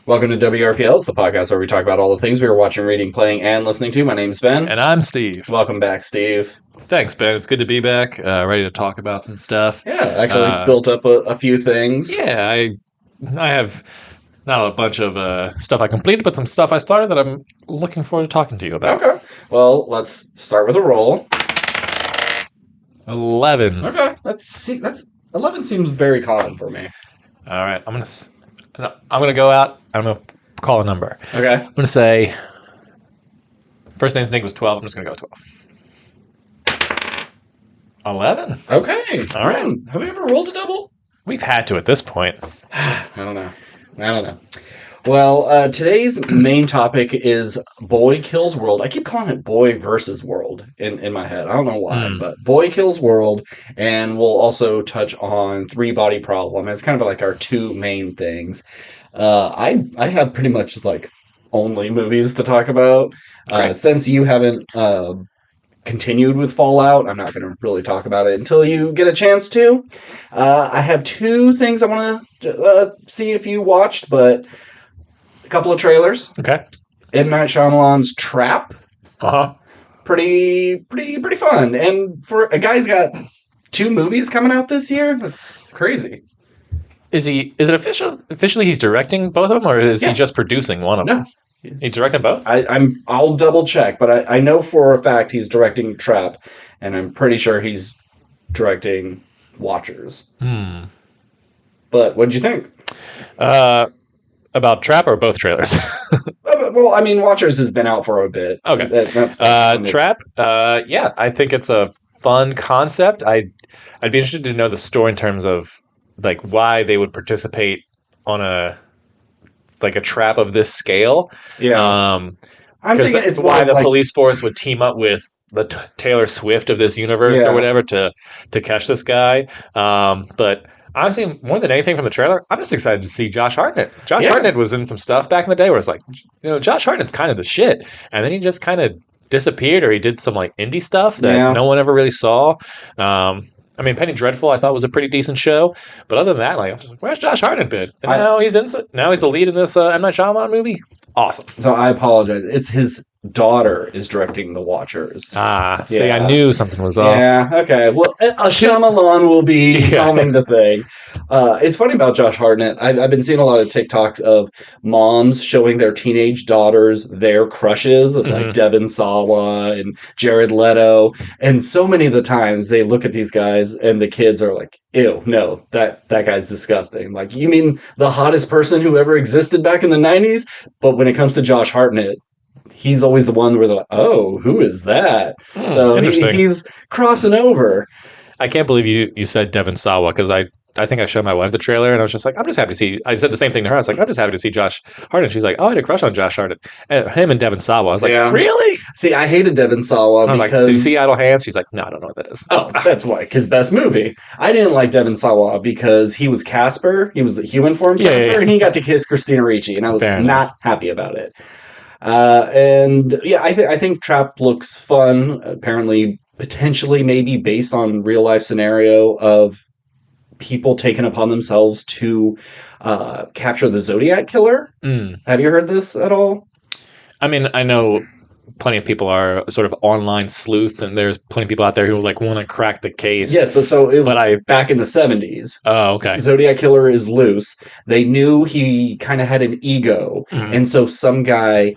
Welcome to WRPL, it's the podcast where we talk about all the things we were watching, reading, playing, and listening to. My name's Ben. And I'm Steve. Welcome back, Steve. Thanks, Ben. It's good to be back. Ready to talk about some stuff. Yeah, actually built up a few things. Yeah, I have not a bunch of stuff I completed, but some stuff I started that I'm looking forward to talking to you about. Okay. Well, let's start with a roll. 11. Okay. That's 11 seems very common for me. All right. I'm gonna go out. I'm gonna call a number. Okay. I'm gonna say first name's Nick was 12. I'm just gonna go 12. 11. Okay. All right. Have we ever rolled a double? We've had to at this point. I don't know. Well, today's main topic is Boy Kills World. I keep calling it Boy versus World in my head. I don't know why, but Boy Kills World, and we'll also touch on Three Body Problem. It's kind of like our two main things. I have pretty much like only movies to talk about. Since you haven't continued with Fallout, I'm not going to really talk about it until you get a chance to. I have two things I want to see if you watched, but a couple of trailers. Okay. M. Night Shyamalan's Trap. Pretty fun. And for a guy's got two movies coming out this year, that's crazy. Is it officially he's directing both of them, or is he just producing one of them? No. He's directing both? I'll double check, but I know for a fact he's directing Trap, and I'm pretty sure he's directing Watchers. But what'd you think? About Trap or both trailers? Well, I mean, Watchers has been out for a bit. Okay. Trap, yeah, I think it's a fun concept. I'd be interested to know the story in terms of like why they would participate on a trap of this scale. Yeah. I'm thinking it's why the police force would team up with the Taylor Swift of this universe or whatever to catch this guy. But honestly, more than anything from the trailer, I'm just excited to see Josh Hartnett. Josh Hartnett was in some stuff back in the day where it's like, Josh Hartnett's kind of the shit. And then he just kind of disappeared, or he did some like indie stuff that no one ever really saw. I mean, Penny Dreadful I thought was a pretty decent show. But other than that, like, I'm just like, where's Josh Hartnett been? And now he's the lead in this M. Night Shyamalan movie. Awesome. So I apologize. It's his daughter is directing The Watchers. See, I knew something was off. Yeah, okay. Well, Shyamalan will be helming the thing. It's funny about Josh Hartnett. I've been seeing a lot of TikToks of moms showing their teenage daughters their crushes, like Devin Sawa and Jared Leto. And so many of the times they look at these guys and the kids are like, ew, no, that guy's disgusting. Like, you mean the hottest person who ever existed back in the 90s? But when it comes to Josh Hartnett, he's always the one where they're like, oh, who is that? So he's crossing over. I can't believe you said Devin Sawa, because I think I showed my wife the trailer and I was just like, I'm just happy to see. I said the same thing to her. I was like, I'm just happy to see Josh Hartnett. She's like, oh, I had a crush on Josh Hartnett. And him and Devin Sawa. I was like, really? See, I hated Devin Sawa. I was like, do you see Idle Hands? She's like, no, I don't know what that is. Oh, that's like his best movie. I didn't like Devin Sawa because he was Casper. He was the human form Casper, and he got to kiss Christina Ricci, and I was not happy about it. I think Trap looks fun. Apparently, potentially, maybe based on real life scenario of people taking upon themselves to capture the Zodiac killer. Have you heard this at all? I mean, I know plenty of people are sort of online sleuths, and there's plenty of people out there who like want to crack the case. Yeah, back in the 70s. Oh, okay. Zodiac killer is loose. They knew he kind of had an ego, and so some guy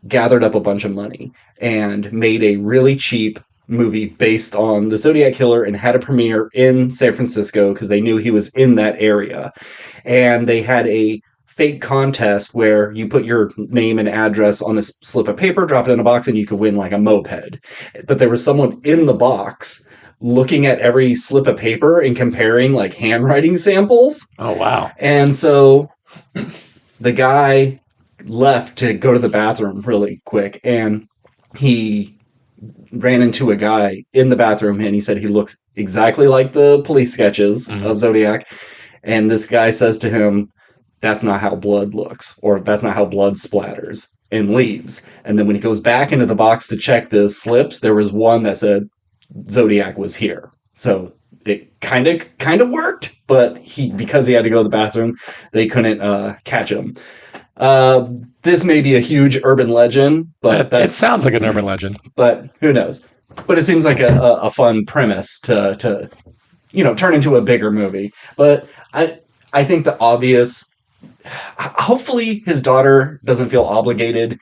gathered up a bunch of money and made a really cheap movie based on the Zodiac killer and had a premiere in San Francisco because they knew he was in that area. And they had a fake contest where you put your name and address on this slip of paper, drop it in a box, and you could win like a moped. But there was someone in the box looking at every slip of paper and comparing like handwriting samples. Oh, wow. And so the guy left to go to the bathroom really quick, and he ran into a guy in the bathroom, and he said he looks exactly like the police sketches of Zodiac. And this guy says to him, that's not how blood looks, or that's not how blood splatters, and leaves. And then when he goes back into the box to check the slips, there was one that said Zodiac was here. So it kind of worked, but because he had to go to the bathroom, they couldn't catch him. This may be a huge urban legend, but it sounds like an urban legend. But who knows? But it seems like a fun premise to turn into a bigger movie. But I think the obvious. Hopefully, his daughter doesn't feel obligated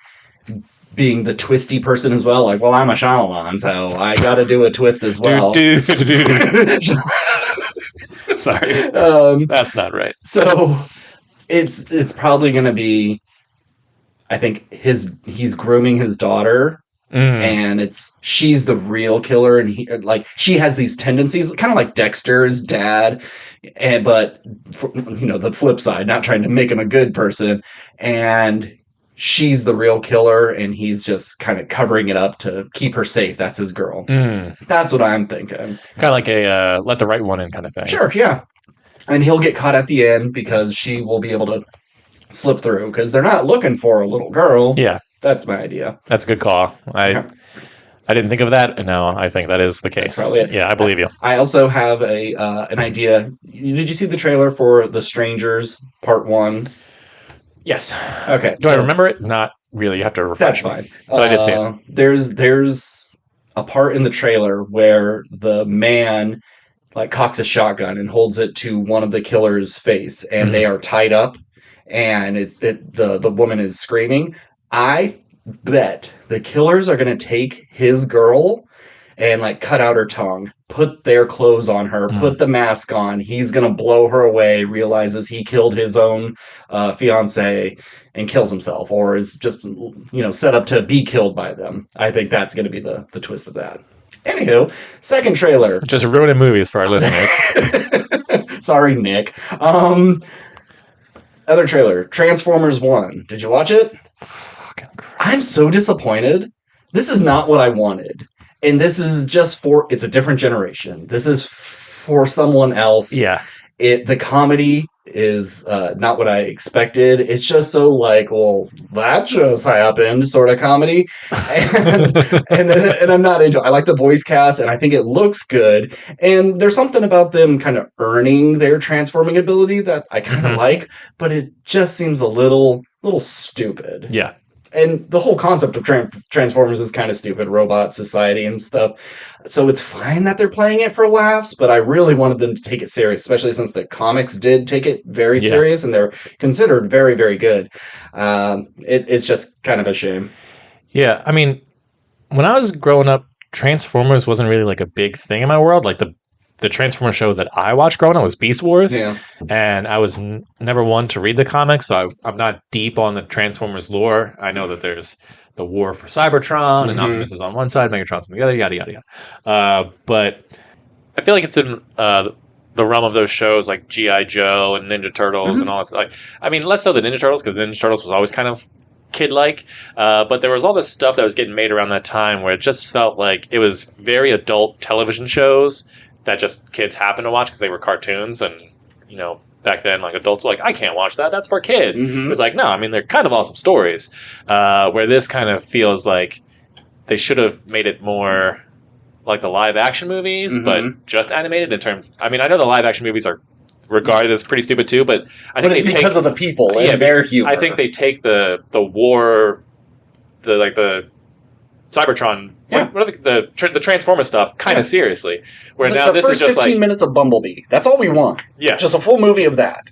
being the twisty person as well. Like, well, I'm a Shyamalan, so I got to do a twist as well. Sorry, that's not right. So it's probably going to be. I think he's grooming his daughter, and she's the real killer, and she has these tendencies, kind of like Dexter's dad, but the flip side, not trying to make him a good person, and she's the real killer, and he's just kind of covering it up to keep her safe. That's his girl. That's what I'm thinking. Kind of like a let the right one in kind of thing. Sure, yeah. And he'll get caught at the end because she will be able to slip through because they're not looking for a little girl. Yeah. That's my idea. That's a good call. I didn't think of that, and now I think that is the case. That's probably it. Yeah, I believe you. I also have an idea. Did you see the trailer for The Strangers Part 1? Yes. Okay. Do I remember it? Not really. You have to refresh me. That's fine. But I did see it. There's a part in the trailer where the man cocks a shotgun and holds it to one of the killer's face, and they are tied up, and the woman is screaming. I bet the killers are going to take his girl and cut out her tongue, put their clothes on her, put the mask on. He's going to blow her away, realizes he killed his own fiance and kills himself, or is just set up to be killed by them. I think that's going to be the twist of that. Anywho, second trailer. Just ruining movies for our listeners. Sorry, Nick. Other trailer, Transformers 1. Did you watch it? Fucking Christ. I'm so disappointed. This is not what I wanted. And this is just it's a different generation. This is for someone else. Yeah. The comedy is not what I expected. It's just so well, that just happened sort of comedy. And I'm not into it. I like the voice cast, and I think it looks good. And there's something about them kind of earning their transforming ability that I kind of like, but it just seems a little stupid. Yeah. And the whole concept of Transformers is kind of stupid, robot society and stuff. So it's fine that they're playing it for laughs, but I really wanted them to take it serious, especially since the comics did take it very serious, and they're considered very, very good. It's just kind of a shame. Yeah, I mean, when I was growing up, Transformers wasn't really a big thing in my world. The Transformer show that I watched growing up was Beast Wars, and I was never one to read the comics, so I'm not deep on the Transformers lore. I know that there's the war for Cybertron, and Optimus is on one side, Megatron's on the other, yada, yada, yada. But I feel like it's in the realm of those shows like G.I. Joe and Ninja Turtles and all that. I mean, less so the Ninja Turtles, because Ninja Turtles was always kind of kid-like, but there was all this stuff that was getting made around that time where it just felt like it was very adult television shows that just kids happened to watch because they were cartoons, and back then adults were I can't watch that, that's for kids. It was no, I mean, they're kind of awesome stories, where this kind of feels like they should have made it more like the live action movies, but just animated in terms. I mean, I know the live action movies are regarded as pretty stupid too, but I think it's because of the people and their humor. I think they take the war, the Cybertron, what are the Transformer stuff kind of seriously. Where now this is just 15 minutes of Bumblebee. That's all we want. Yeah, just a full movie of that.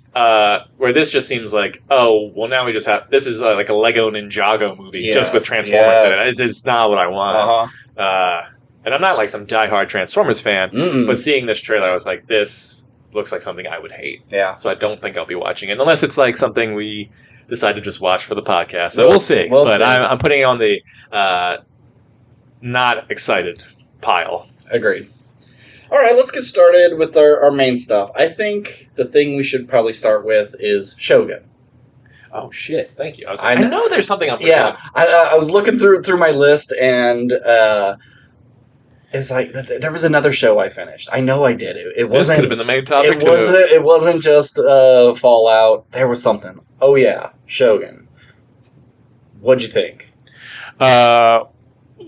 Where this just seems now we just have this is like a Lego Ninjago movie just with Transformers in it. It's not what I want. And I'm not some diehard Transformers fan, but seeing this trailer, I was like, this looks like something I would hate. Yeah. So I don't think I'll be watching it unless it's something we decide to just watch for the podcast. So we'll see. But I'm putting it on the not excited pile. Agreed. All right, let's get started with our main stuff. I think the thing we should probably start with is Shogun. Oh, shit. Thank you. I know there's something I'm forgetting. Yeah, I was looking through my list, and it's there was another show I finished. I know I did. It wasn't. This could have been the main topic, too. It wasn't just Fallout. There was something. Oh, yeah, Shogun. What'd you think?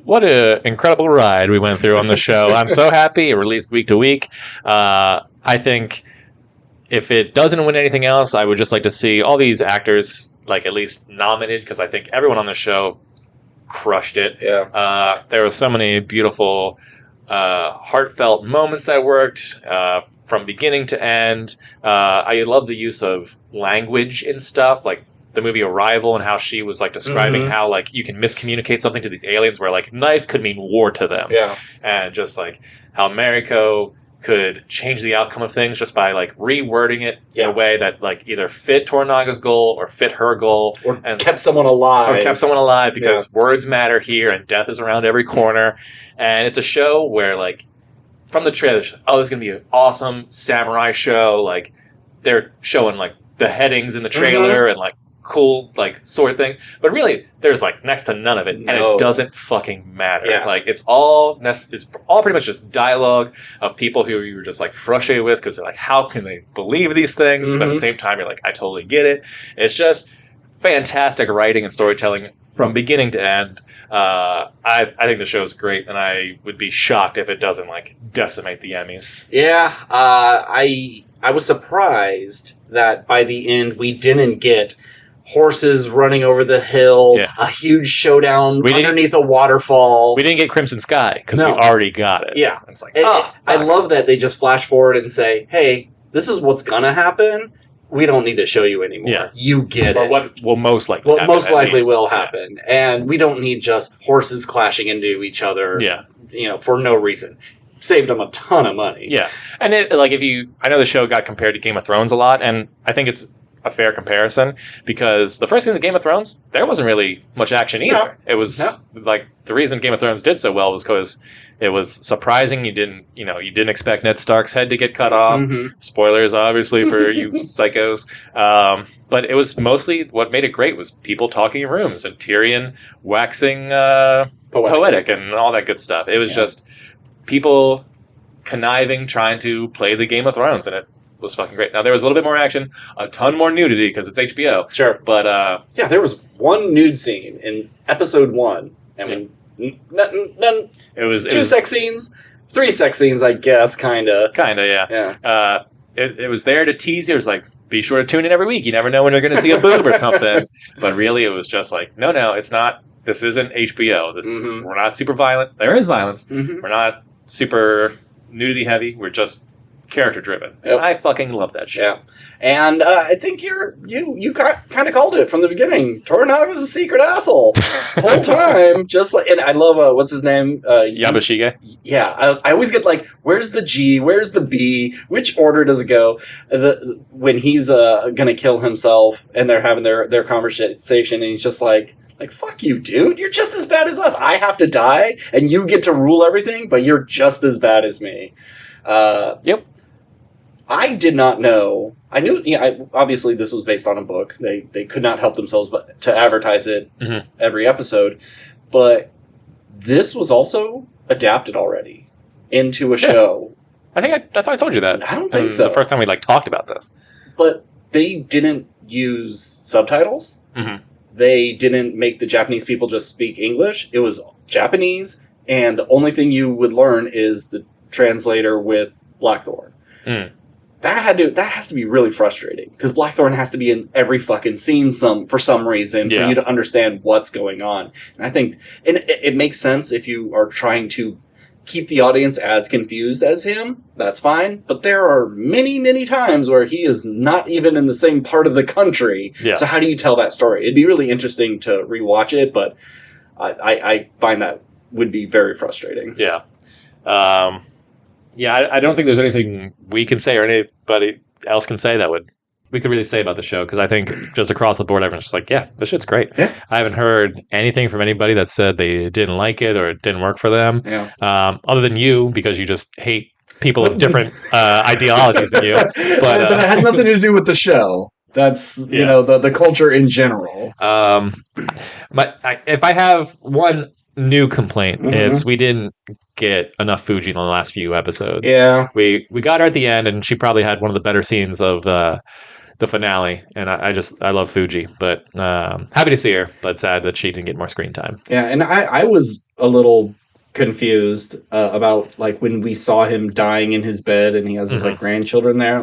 What an incredible ride we went through on the show. I'm so happy. It released week to week. I think if it doesn't win anything else, I would just like to see all these actors like at least nominated, because I think everyone on the show crushed it. Yeah. There were so many beautiful, heartfelt moments that worked from beginning to end. I love the use of language and stuff, like the movie Arrival and how she was like describing how like you can miscommunicate something to these aliens where like knife could mean war to them. Yeah. And just like how Mariko could change the outcome of things just by like rewording it in a way that like either fit Toranaga's goal or fit her goal, and kept someone alive. Because words matter here and death is around every corner. And it's a show where like from the trailer, this is going to be an awesome samurai show. Like they're showing like beheadings in the trailer and like cool like sword things, but really there's like next to none of it, and it doesn't fucking matter. Like it's all pretty much just dialogue of people who you were just like frustrated with because they're like, how can they believe these things? But at the same time you're like, I totally get it. It's just fantastic writing and storytelling from beginning to end. I think the show's great, and I would be shocked if it doesn't like decimate the Emmys. I was surprised that by the end we didn't get horses running over the hill, a huge showdown underneath a waterfall. We didn't get Crimson Sky because we already got it. Yeah. It's like, I love that they just flash forward and say, hey, this is what's going to happen. We don't need to show you anymore. Yeah. You get it. Or what will most likely happen. Most likely will happen. And we don't need just horses clashing into each other, for no reason. Saved them a ton of money. Yeah. And I know the show got compared to Game of Thrones a lot, and I think it's a fair comparison because the first season of Game of Thrones, there wasn't really much action either. No. It was like the reason Game of Thrones did so well was because it was surprising. You didn't expect Ned Stark's head to get cut off. Spoilers, obviously, for you psychos. But it was mostly what made it great was people talking in rooms and Tyrion waxing poetic and all that good stuff. It was just people conniving, trying to play the Game of Thrones, and it was fucking great. Now there was a little bit more action, a ton more nudity because it's HBO. Sure, but there was one nude scene in episode 1, and none. It was sex scenes, 3 sex scenes, I guess, kind of. Yeah. It was there to tease you. It was like, be sure to tune in every week. You never know when you're going to see a boob or something. But really, it was just like, no, it's not. This isn't HBO. We're not super violent. There is violence. We're not super nudity heavy. We're just character driven. Yep. I fucking love that shit. Yeah. And I think you kind of called it from the beginning. Toranaga's a secret asshole. Whole time, just like, and I love what's his name? Yabashige. Yeah, I always get like, where's the G? Where's the B? Which order does it go? When he's gonna kill himself, and they're having their conversation, and he's just like, fuck you, dude. You're just as bad as us. I have to die, and you get to rule everything, but you're just as bad as me. Yep. I did not know. I knew, obviously this was based on a book. They could not help themselves but to advertise it every episode. But this was also adapted already into a show. I thought I told you that. I don't think so. The first time we talked about this. But they didn't use subtitles. They didn't make the Japanese people just speak English. It was Japanese, and the only thing you would learn is the translator with Blackthorn. That has to be really frustrating because Blackthorn has to be in every fucking scene for some reason for you to understand what's going on. And I think it makes sense if you are trying to keep the audience as confused as him. That's fine. But there are many, many times where he is not even in the same part of the country. Yeah. So how do you tell that story? It'd be really interesting to rewatch it, but I find that would be very frustrating. Yeah. I don't think there's anything we can say or anybody else can say that we could really say about the show, because I think just across the board, everyone's just like, yeah, this shit's great. Yeah. I haven't heard anything from anybody that said they didn't like it or it didn't work for them. Yeah. Other than you, because you just hate people of different ideologies than you. But it has nothing to do with the show. That's, the culture in general. If I have one new complaint, it's we didn't get enough Fuji in the last few episodes. Yeah. We got her at the end, and she probably had one of the better scenes of the finale, and I love Fuji, but happy to see her, but sad that she didn't get more screen time. Yeah, and I was a little confused about when we saw him dying in his bed and he has his grandchildren there,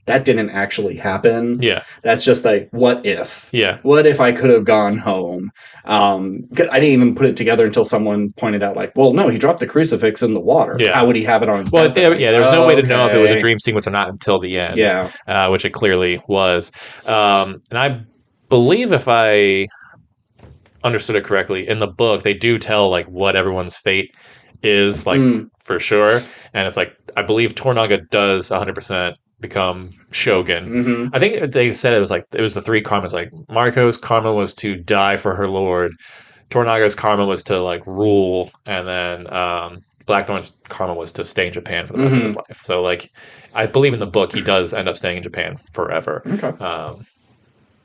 that didn't actually happen. Yeah. That's just like, what if? Yeah. What if I could have gone home? I didn't even put it together until someone pointed out, like, well, no, he dropped the crucifix in the water. Yeah. How would he have it on his Well, deathbed? there was no way to know if it was a dream sequence or not until the end. Yeah. Which it clearly was. And I believe if I understood it correctly, in the book, they do tell like what everyone's fate is, like for sure. And it's like, I believe Tornaga does 100% become Shogun. Mm-hmm. I think they said it was the three karmas. Like Mariko's karma was to die for her lord. Tornaga's karma was to like rule, and then Blackthorn's karma was to stay in Japan for the rest of his life. So like, I believe in the book he does end up staying in Japan forever. Okay.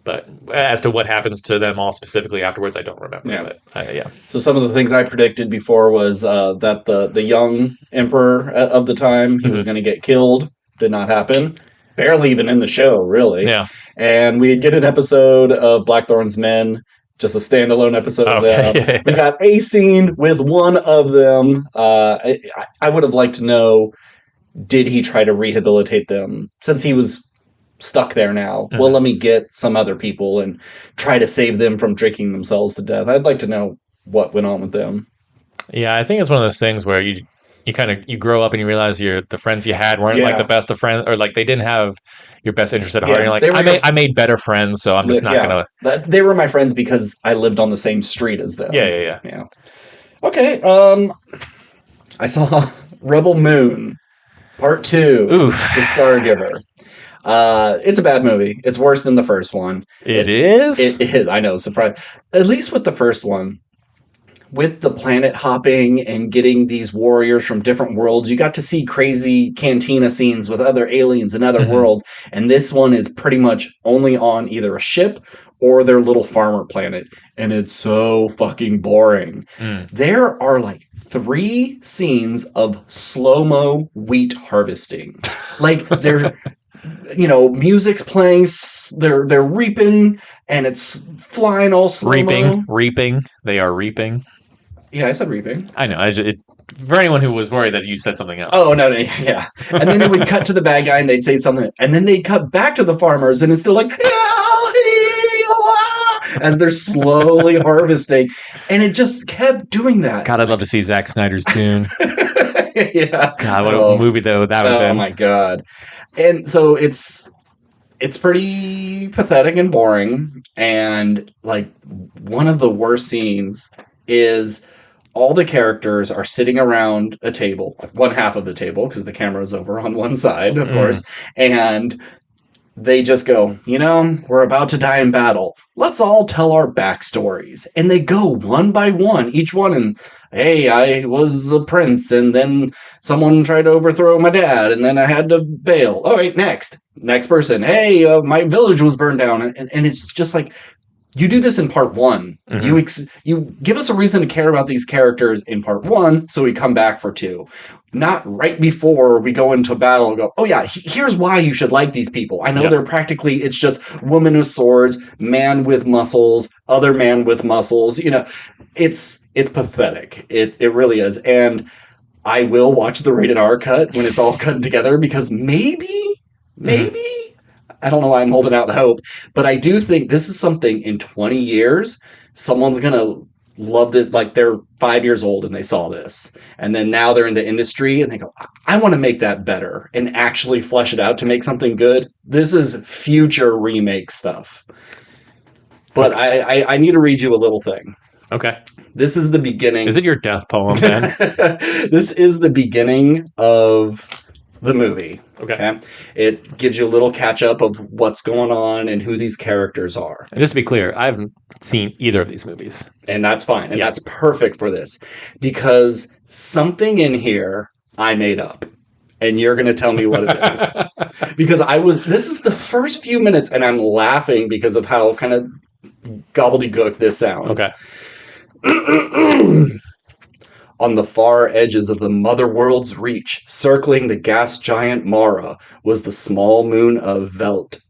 But as to what happens to them all specifically afterwards, I don't remember. Yeah. But, So some of the things I predicted before was that the young emperor of the time, he was going to get killed. Did not happen. Barely even in the show, really. Yeah. And we get an episode of Blackthorn's Men, just a standalone episode of them. We got a scene with one of them. I would have liked to know, did he try to rehabilitate them? Since he was stuck there now, well, let me get some other people and try to save them from drinking themselves to death. I'd like to know what went on with them. Yeah, I think it's one of those things where you grow up and you realize the friends you had weren't like the best of friends, or like they didn't have your best interest at heart. And you're like, I made better friends, so I'm just not gonna. They were my friends because I lived on the same street as them. Yeah. Okay. I saw Rebel Moon Part 2. Oof. The Scargiver. It's a bad movie. It's worse than the first one. It is? It is. I know. Surprise. At least with the first one, with the planet hopping and getting these warriors from different worlds, you got to see crazy cantina scenes with other aliens and other worlds. And this one is pretty much only on either a ship or their little farmer planet. And it's so fucking boring. There are like 3 scenes of slow-mo wheat harvesting. Like they're... music's playing, they're reaping, and it's flying all slow-mo. Reaping. They are reaping. Yeah, I said reaping. I know. For anyone who was worried that you said something else. Oh, no, yeah. And then it would cut to the bad guy, and they'd say something, and then they'd cut back to the farmers, and it's still like, as they're slowly harvesting. And it just kept doing that. God, I'd love to see Zack Snyder's Dune. Yeah. God, what a movie, though, that would have been. Oh, my God. And so it's pretty pathetic and boring. And like one of the worst scenes is all the characters are sitting around a table, one half of the table, because the camera is over on one side, of course. And they just go, we're about to die in battle. Let's all tell our backstories. And they go one by one, each one. And hey, I was a prince, and then someone tried to overthrow my dad, and then I had to bail. All right, next person. Hey, my village was burned down. And it's just like, you do this in part 1. You give us a reason to care about these characters in part 1, so we come back for 2. Not right before we go into battle and go, oh yeah, here's why you should like these people. I know they're practically, it's just woman with swords, man with muscles, other man with muscles. It's pathetic. It really is. And I will watch the rated R cut when it's all cut together, because maybe, I don't know why I'm holding out the hope, but I do think this is something in 20 years, someone's going to love this. Like they're 5 years old and they saw this, and then now they're in the industry and they go, I want to make that better and actually flesh it out to make something good. This is future remake stuff. But I need to read you a little thing. Okay. This is the beginning. Is it your death poem, then? This is the beginning of the movie. Okay. It gives you a little catch up of what's going on and who these characters are. And just to be clear, I haven't seen either of these movies. And that's fine. And that's perfect for this. Because something in here I made up. And you're going to tell me what it is. Because this is the first few minutes and I'm laughing because of how kind of gobbledygook this sounds. Okay. On the far edges of the mother world's reach, circling the gas giant Mara, was the small moon of Velt.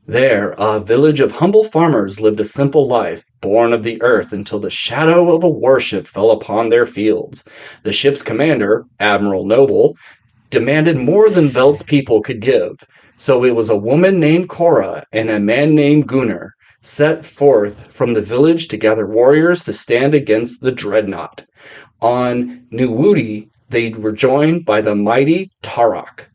There, a village of humble farmers lived a simple life, born of the earth until the shadow of a warship fell upon their fields. The ship's commander, Admiral Noble, demanded more than Velt's people could give. So it was a woman named Cora and a man named Gunnar set forth from the village to gather warriors to stand against the dreadnought. On Nuwudi, they were joined by the mighty Tarok.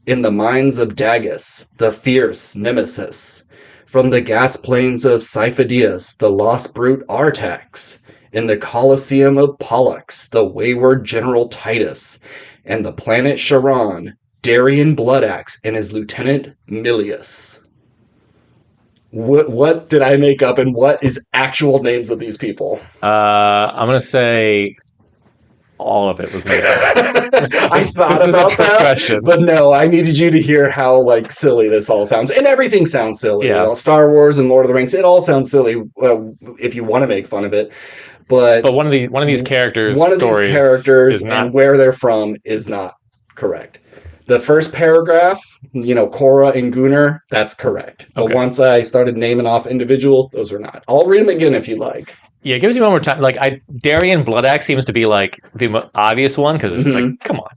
In the mines of Dagus, the fierce Nemesis. From the gas plains of Siphidius, the lost brute Artax. In the Colosseum of Pollux, the wayward General Titus. And the planet Charon, Darian Bloodaxe and his lieutenant Milius. What did I make up, and what is actual names of these people? I'm going to say all of it was made up. I thought about that, question. But no, I needed you to hear how like silly this all sounds, and everything sounds silly. Yeah. You know, Star Wars and Lord of the Rings, it all sounds silly if you want to make fun of it. But one of these characters' and where they're from is not correct. The first paragraph, you know, Cora and Gunnar, that's correct. But once I started naming off individuals, those are not. I'll read them again if you like. Yeah, give it to me one more time. Like, Darian Bloodaxe seems to be like the obvious one because it's like, come on.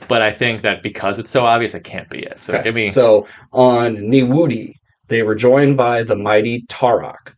But I think that because it's so obvious, it can't be it. So give me. So on Niwudi, they were joined by the mighty Tarok.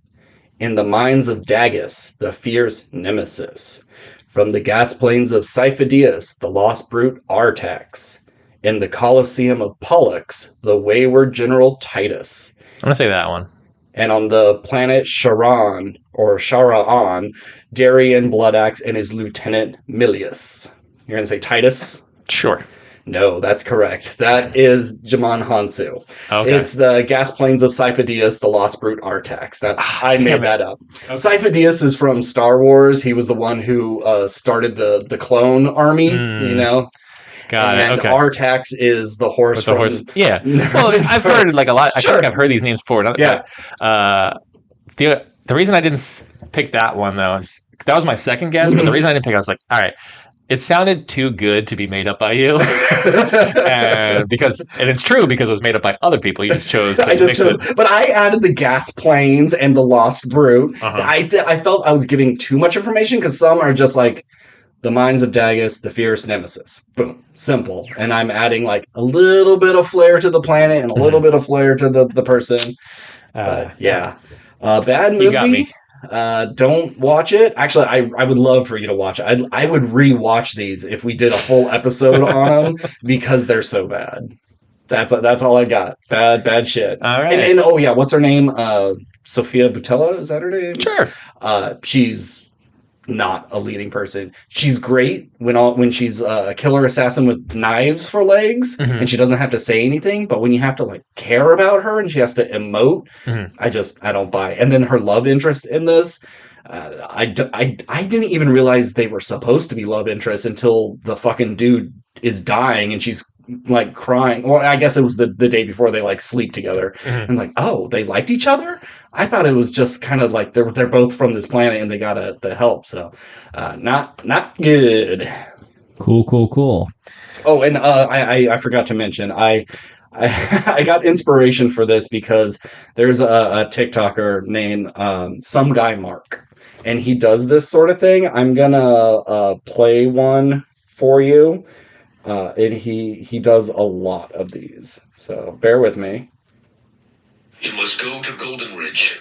In the mines of Dagus, the fierce Nemesis. From the gas plains of Siphidius, the lost brute Artax. In the Colosseum of Pollux, the wayward General Titus. I'm going to say that one. And on the planet Charon, or Charon, Darian Bloodaxe and his lieutenant Milius. You're going to say Titus? Sure. No, that's correct. That is Jaman Hansu. Okay. It's the gas plains of Siphidius, the lost brute Artax. I made that up. Okay. Siphidius is from Star Wars. He was the one who started the clone army, you know? Got it. Okay. Artax is the horse. Yeah. Well, I've heard like a lot. I think I've heard these names before. Yeah. The reason I didn't pick that one though is that was my second guess. But the reason I didn't pick it, I was like, all right, it sounded too good to be made up by you, and it's true because it was made up by other people. You just chose to. But I added the gas planes and the lost brute. I felt I was giving too much information because some are just like. The mines of Dagus, the fierce Nemesis. Boom. Simple. And I'm adding like a little bit of flair to the planet and a little bit of flair to the person. Bad movie. You got me. Don't watch it. Actually, I would love for you to watch it. I would rewatch these if we did a full episode on them because they're so bad. That's all I got. Bad shit. All right. And oh yeah, what's her name? Sophia Boutella, is that her name? Sure. She's not a leading person. She's great when she's a killer assassin with knives for legs and she doesn't have to say anything, but when you have to like care about her and she has to emote, I don't buy. And then her love interest in this, I didn't even realize they were supposed to be love interests until the fucking dude is dying and she's like crying. Well, I guess it was the day before they like sleep together and like, oh, they liked each other. I thought it was just kind of like they're both from this planet and they got the help. So, not good. Cool. Oh, and I forgot to mention I got inspiration for this because there's a TikToker named Some Guy Mark, and he does this sort of thing. I'm gonna play one for you, and he does a lot of these. So bear with me. You must go to Golden Ridge.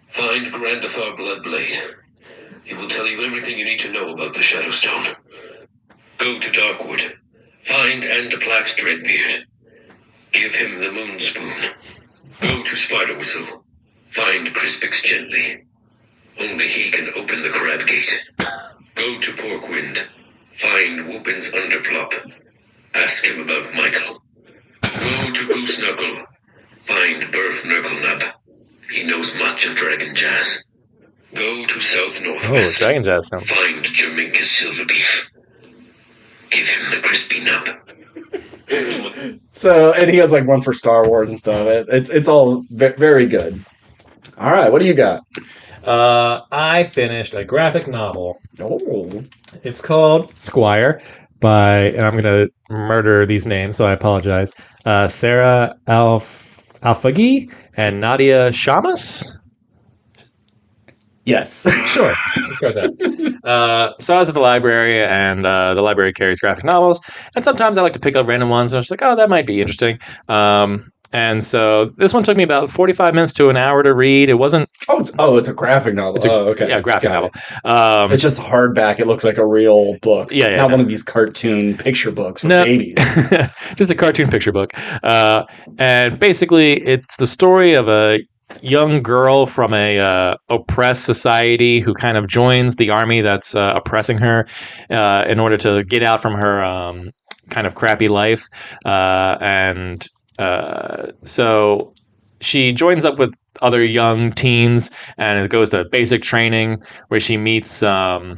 Find Grandathar Bloodblade. He will tell you everything you need to know about the Shadowstone. Go to Darkwood. Find Andaplax Dreadbeard. Give him the Moon Spoon. Go to Spider Whistle. Find Crispix Gently. Only he can open the Crab Gate. Go to Porkwind. Find Whoopin's Underplop. Ask him about Michael. Go to Goose Knuckle. Find Berth Nurklenub. He knows much of Dragon Jazz. Go to South Northwest. Oh, Dragon Jazz. Find Jerminkus Silverbeef. Give him the crispy nub. So, and he has like one for Star Wars and stuff. It's all very good. All right, what do you got? I finished a graphic novel. Oh. It's called Squire and I'm going to murder these names, so I apologize. Sarah Alfagi and Nadia Shamas? Yes. Sure. Let's go with that. So I was at the library, and the library carries graphic novels, and sometimes I like to pick up random ones, and I was just like, oh, that might be interesting. And so this one took me about 45 minutes to an hour to read. It wasn't. It's a graphic novel. Okay. Yeah, graphic novel. It's just hardback. It looks like a real book. Yeah, not one of these cartoon picture books for babies. Just a cartoon picture book. And basically, it's the story of a young girl from a oppressed society who kind of joins the army that's oppressing her in order to get out from her kind of crappy life. So she joins up with other young teens, and it goes to basic training where she meets a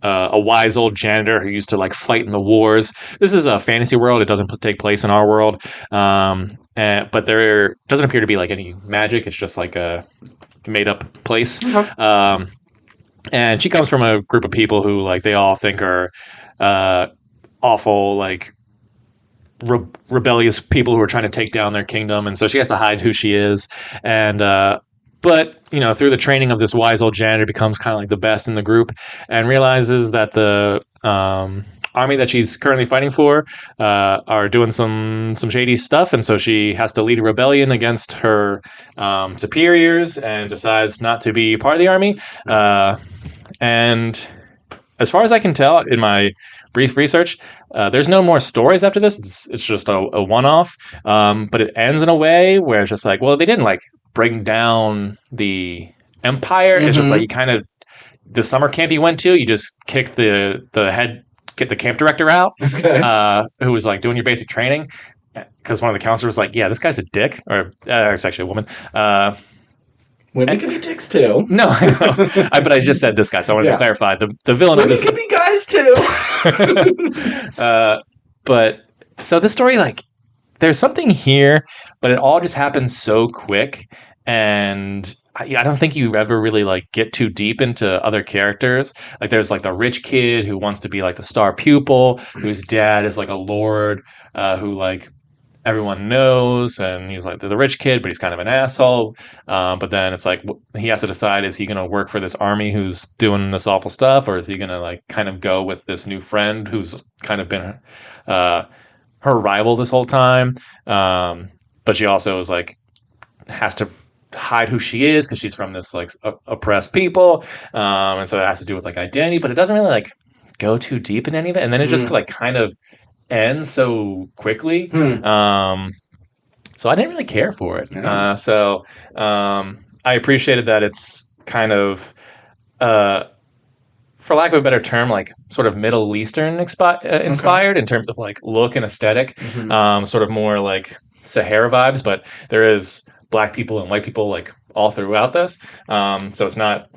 wise old janitor who used to like fight in the wars. This is a fantasy world. It doesn't take place in our world. But there doesn't appear to be like any magic. It's just like a made up place. And she comes from a group of people who like they all think are awful, like rebellious people who are trying to take down their kingdom, and so she has to hide who she is. And but through the training of this wise old janitor, becomes kind of like the best in the group, and realizes that the army that she's currently fighting for are doing some shady stuff, and so she has to lead a rebellion against her superiors, and decides not to be part of the army. And as far as I can tell, in my brief research, there's no more stories after this. It's just a one-off, but it ends in a way where it's just like, well, they didn't like bring down the empire. It's just like you kind of the summer camp you went to, you just kick the camp director out, who was like doing your basic training, because one of the counselors was like, yeah, this guy's a dick, or it's actually a woman. Women can be dicks too. No, I know. But I just said this guy, so I wanted to clarify. The villain women of this can be guys too. But so the story, like, there's something here, but it all just happens so quick, and I don't think you ever really like get too deep into other characters. Like, there's like the rich kid who wants to be like the star pupil, whose dad is like a lord, who like everyone knows, and he's like the rich kid, but he's kind of an asshole. But then it's like he has to decide: is he going to work for this army who's doing this awful stuff, or is he going to like kind of go with this new friend who's kind of been her rival this whole time? But she also is like has to hide who she is because she's from this like oppressed people, and so it has to do with like identity. But it doesn't really like go too deep in any of it, and then it just like kind of ends so quickly. So I didn't really care for it. So I appreciated that it's kind of, for lack of a better term, like sort of Middle Eastern inspired in terms of like look and aesthetic, sort of more like Sahara vibes, but there is black people and white people like all throughout this. So it's not,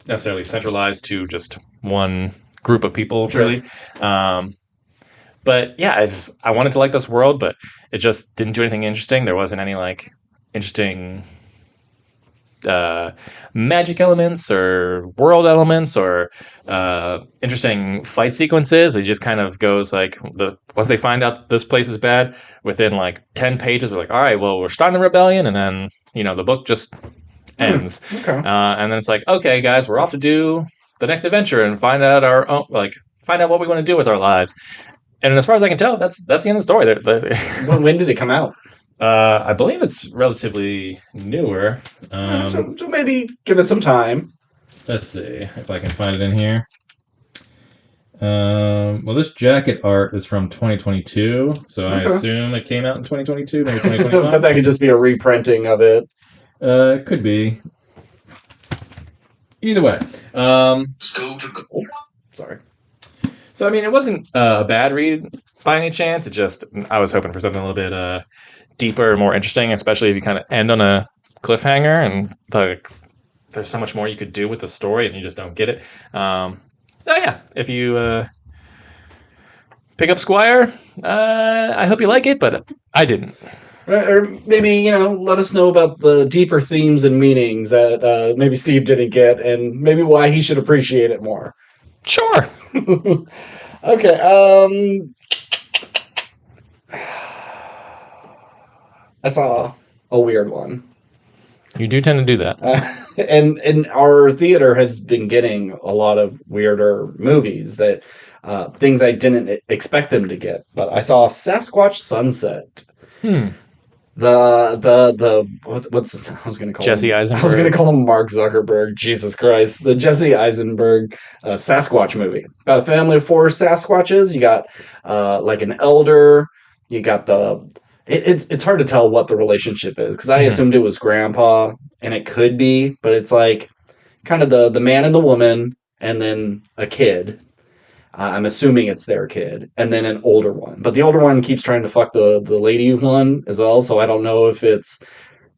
necessarily centralized to just one group of people, really. But yeah, I wanted to like this world, but it just didn't do anything interesting. There wasn't any like interesting magic elements or world elements or interesting fight sequences. It just kind of goes like once they find out this place is bad, within like 10 pages, we're like, all right, well, we're starting the rebellion, and then the book just ends. And then it's like, okay, guys, we're off to do the next adventure and find out what we want to do with our lives. And as far as I can tell, that's the end of the story. When did it come out? I believe it's relatively newer. So maybe give it some time. Let's see if I can find it in here. Well, this jacket art is from 2022, so I assume it came out in 2022, maybe 2021. But that could just be a reprinting of it. Could be. Either way. Sorry. So, I mean, it wasn't a bad read by any chance. I was hoping for something a little bit deeper, more interesting, especially if you kind of end on a cliffhanger and there's so much more you could do with the story and you just don't get it. If you pick up Squire, I hope you like it, but I didn't. Or maybe, let us know about the deeper themes and meanings that maybe Steve didn't get, and maybe why he should appreciate it more. Sure. Okay. I saw a weird one. You do tend to do that. And our theater has been getting a lot of weirder movies, that things I didn't expect them to get. But I saw Sasquatch Sunset. What's I was going to call Jesse him, Eisenberg. I was going to call him Mark Zuckerberg. Jesus Christ, the Jesse Eisenberg Sasquatch movie about a family of 4 Sasquatches. You got like an elder. You got it's hard to tell what the relationship is because I assumed it was grandpa, and it could be, but it's like kind of the man and the woman, and then a kid. I'm assuming it's their kid, and then an older one. But the older one keeps trying to fuck the lady one as well, so I don't know if it's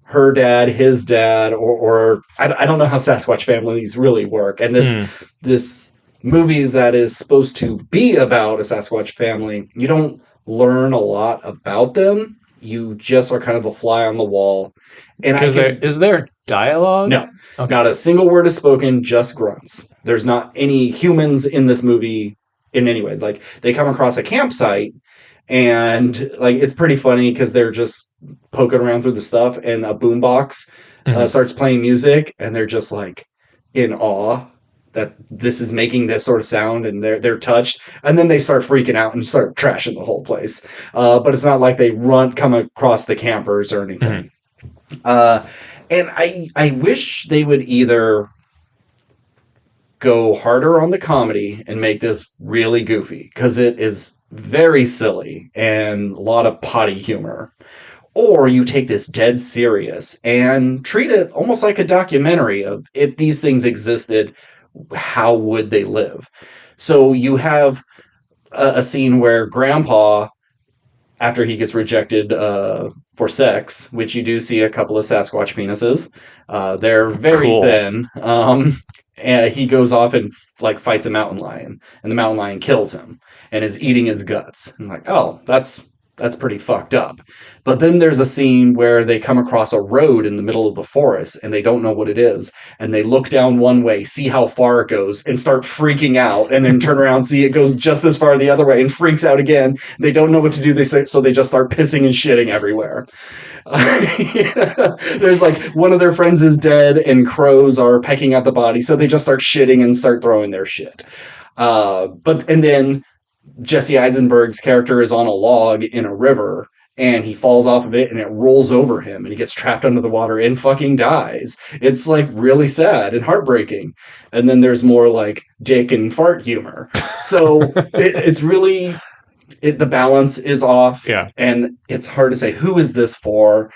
her dad, his dad, or I don't know how Sasquatch families really work. And this movie that is supposed to be about a Sasquatch family, you don't learn a lot about them. You just are kind of a fly on the wall. And is there dialogue? No, not a single word is spoken, just grunts. There's not any humans in this movie in any way. Like, they come across a campsite, and like it's pretty funny because they're just poking around through the stuff, and a boombox starts playing music, and they're just like in awe that this is making this sort of sound, and they're touched, and then they start freaking out and start trashing the whole place. But it's not like they come across the campers or anything. And I wish they would either go harder on the comedy and make this really goofy, because it is very silly and a lot of potty humor. Or you take this dead serious and treat it almost like a documentary of, if these things existed, how would they live? So you have a scene where grandpa, after he gets rejected for sex, which you do see a couple of Sasquatch penises. They're very thin. And he goes off and like fights a mountain lion, and the mountain lion kills him and is eating his guts. I'm like, oh, that's pretty fucked up. But then there's a scene where they come across a road in the middle of the forest, and they don't know what it is. And they look down one way, see how far it goes, and start freaking out, and then turn around, see it goes just as far the other way, and freaks out again. They don't know what to do. So they just start pissing and shitting everywhere. There's like one of their friends is dead, and crows are pecking at the body, so they just start shitting and start throwing their shit. And then Jesse Eisenberg's character is on a log in a river, and he falls off of it, and it rolls over him, and he gets trapped under the water and fucking dies. It's like really sad and heartbreaking. And then there's more like dick and fart humor. So it's really, the balance is off. Yeah. And it's hard to say, who is this for?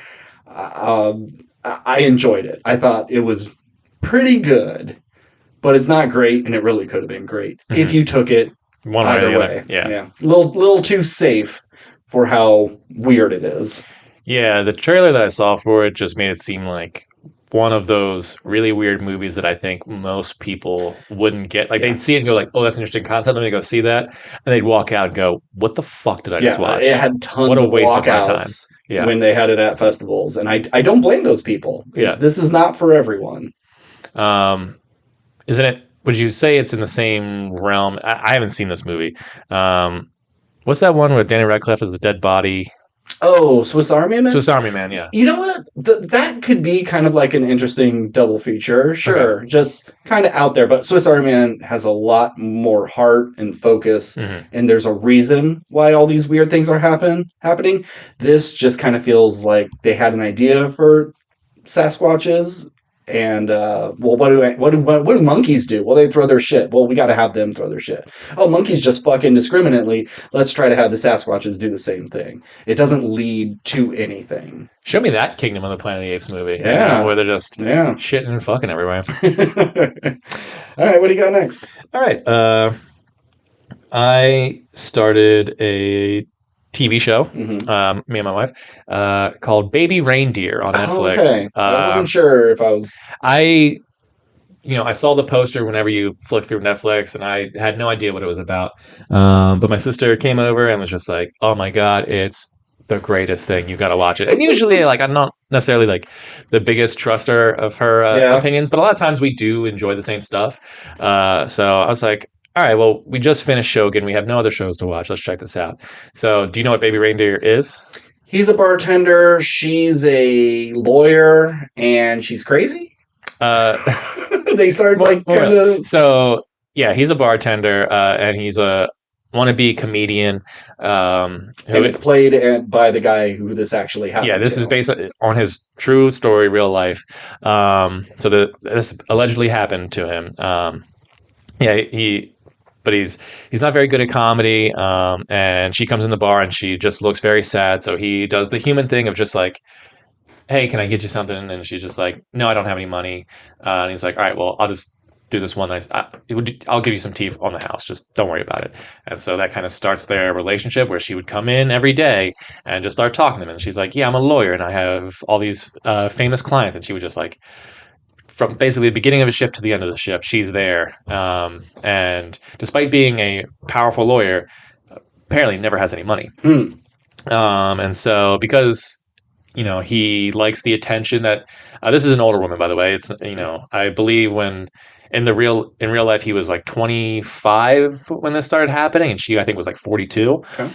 I enjoyed it. I thought it was pretty good, but it's not great, and it really could have been great if you took it one way or the other. Yeah. A little too safe for how weird it is. Yeah, the trailer that I saw for it just made it seem like one of those really weird movies that I think most people wouldn't get. Like, they'd see it and go like, oh, that's an interesting concept, let me go see that. And they'd walk out and go, what the fuck did I just watch? It had tons of walkouts when they had it at festivals. And I don't blame those people. Yeah. This is not for everyone. Isn't it? Would you say it's in the same realm? I haven't seen this movie. What's that one where Danny Radcliffe is the dead body? Oh, Swiss Army Man? Swiss Army Man, yeah. You know what? That could be kind of like an interesting double feature. Sure. Okay. Just kind of out there. But Swiss Army Man has a lot more heart and focus. And there's a reason why all these weird things are happening. This just kind of feels like they had an idea for Sasquatches. And, what do monkeys do? Well, they throw their shit. Well, we got to have them throw their shit. Oh, monkeys just fuck indiscriminately. Let's try to have the Sasquatches do the same thing. It doesn't lead to anything. Show me that Kingdom of the Planet of the Apes movie. Yeah. You know, where they're just shitting and fucking everywhere. All right, what do you got next? All right. I started a TV show, me and my wife, called Baby Reindeer on Netflix. Okay. I wasn't sure if I was... I saw the poster whenever you flick through Netflix, and I had no idea what it was about. But my sister came over and was just like, oh my God, it's the greatest thing. You got to watch it. And usually, like, I'm not necessarily like the biggest truster of her opinions, but a lot of times we do enjoy the same stuff. So I was like, all right, well, we just finished Shogun. We have no other shows to watch. Let's check this out. So, do you know what Baby Reindeer is? He's a bartender. She's a lawyer, and she's crazy. They start kind of. So, yeah, he's a bartender, and he's a wannabe comedian. And it's played by the guy who this actually happened. Yeah, this is based on his true story, real life. So this allegedly happened to him. But he's not very good at comedy. And she comes in the bar and she just looks very sad. So he does the human thing of just like, hey, can I get you something? And she's just like, no, I don't have any money. And he's like, all right, well, I'll just do this one nice. I'll give you some tea on the house. Just don't worry about it. And so that kind of starts their relationship where she would come in every day and just start talking to him. And she's like, yeah, I'm a lawyer and I have all these famous clients. And she would just like, from basically the beginning of a shift to the end of the shift, she's there. And despite being a powerful lawyer, apparently never has any money. And so because he likes the attention that this is an older woman, by the way. It's I believe when in real life he was like 25 when this started happening, and she I think was like 42. Okay.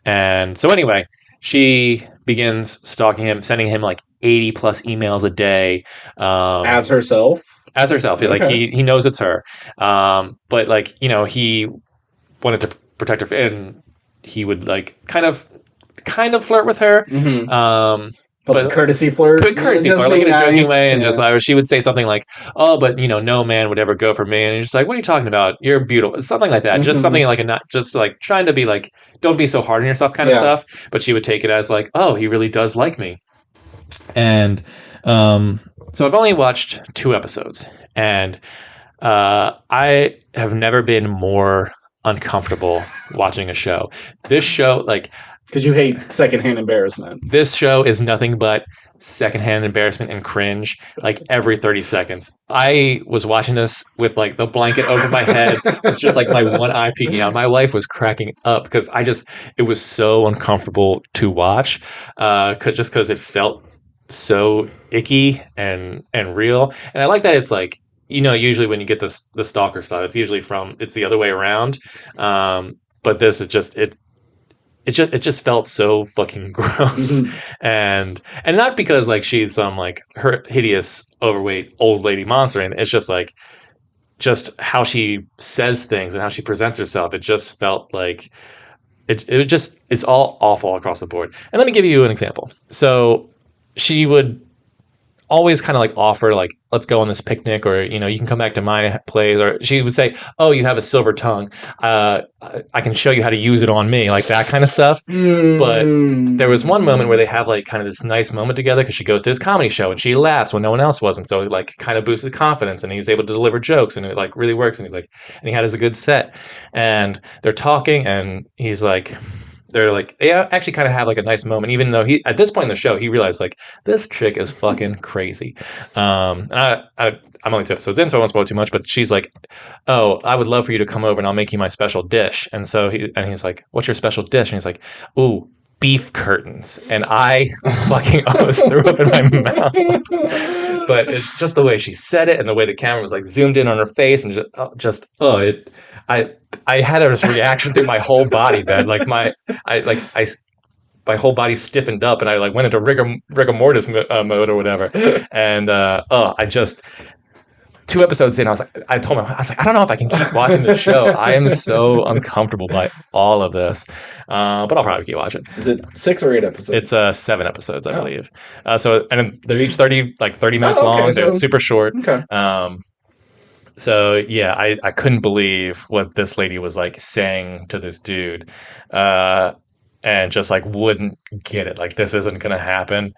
And so anyway, she begins stalking him, sending him like 80 plus emails a day. As herself. Okay. Like he knows it's her. But like he wanted to protect her, and he would like kind of flirt with her. Mm-hmm. But courtesy flirt. Like in a joking way, and just like she would say something like, "Oh, but no man would ever go for me," and he's just like, "What are you talking about? You're beautiful," something like that. Mm-hmm. Just something like not just like trying to be like, "Don't be so hard on yourself," kind of stuff. But she would take it as like, "Oh, he really does like me," and so I've only watched 2 episodes, and I have never been more uncomfortable watching a show. This show, like. Because you hate secondhand embarrassment. This show is nothing but secondhand embarrassment and cringe, like every 30 seconds. I was watching this with like the blanket over my head. It's just like my one eye peeking out. My wife was cracking up because it was so uncomfortable to watch, because it felt so icky and real. And I like that it's like, usually when you get the stalker stuff, it's usually it's the other way around. But this is just it just felt so fucking gross. Mm-hmm. and not because like she's some like her hideous overweight old lady monster, and it's just like how she says things and how she presents herself. It just felt like it's all awful across the board. And let me give you an example. So she would always kind of like offer like, let's go on this picnic, or you can come back to my place, or she would say, oh, you have a silver tongue, I can show you how to use it on me, like that kind of stuff. But there was one moment where they have like kind of this nice moment together because she goes to his comedy show and she laughs when no one else wasn't, so it like kind of boosts his confidence and he's able to deliver jokes and it like really works, and he's like, and he had a good set, and they're talking and he's like, they actually kind of have like a nice moment, even though at this point in the show, he realized like this chick is fucking crazy. And I'm only 2 episodes in, so I won't spoil too much, but she's like, oh, I would love for you to come over and I'll make you my special dish. And so he's like, what's your special dish? And he's like, ooh, beef curtains. And I fucking almost threw up in my mouth. But it's just the way she said it and the way the camera was like zoomed in on her face and I had a reaction through my whole body, Ben. Like my whole body stiffened up, and I like went into rigor mortis mode or whatever. And I just 2 episodes in, I told him, I was like, I don't know if I can keep watching this show. I am so uncomfortable by all of this, but I'll probably keep watching. Is it 6 or 8 episodes? It's 7 episodes, I believe. And they're each 30 minutes long. They're super short. Okay. So yeah, I couldn't believe what this lady was like saying to this dude, and just like wouldn't get it. Like this isn't gonna happen,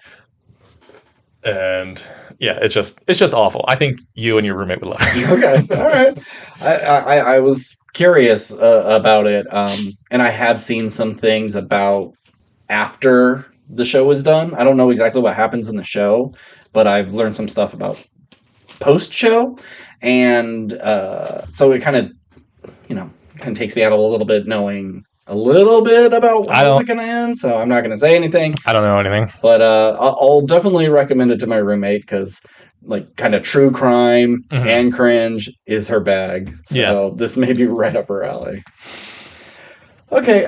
and yeah, it's just awful. I think you and your roommate would love it. Okay, all right. I was curious about it, and I have seen some things about after the show was done. I don't know exactly what happens in the show, but I've learned some stuff about post-show. And so it kind of takes me out a little bit knowing a little bit about how's it going to end. So I'm not going to say anything. I don't know anything. But I'll definitely recommend it to my roommate because like kind of true crime and cringe is her bag. So this may be right up her alley. Okay.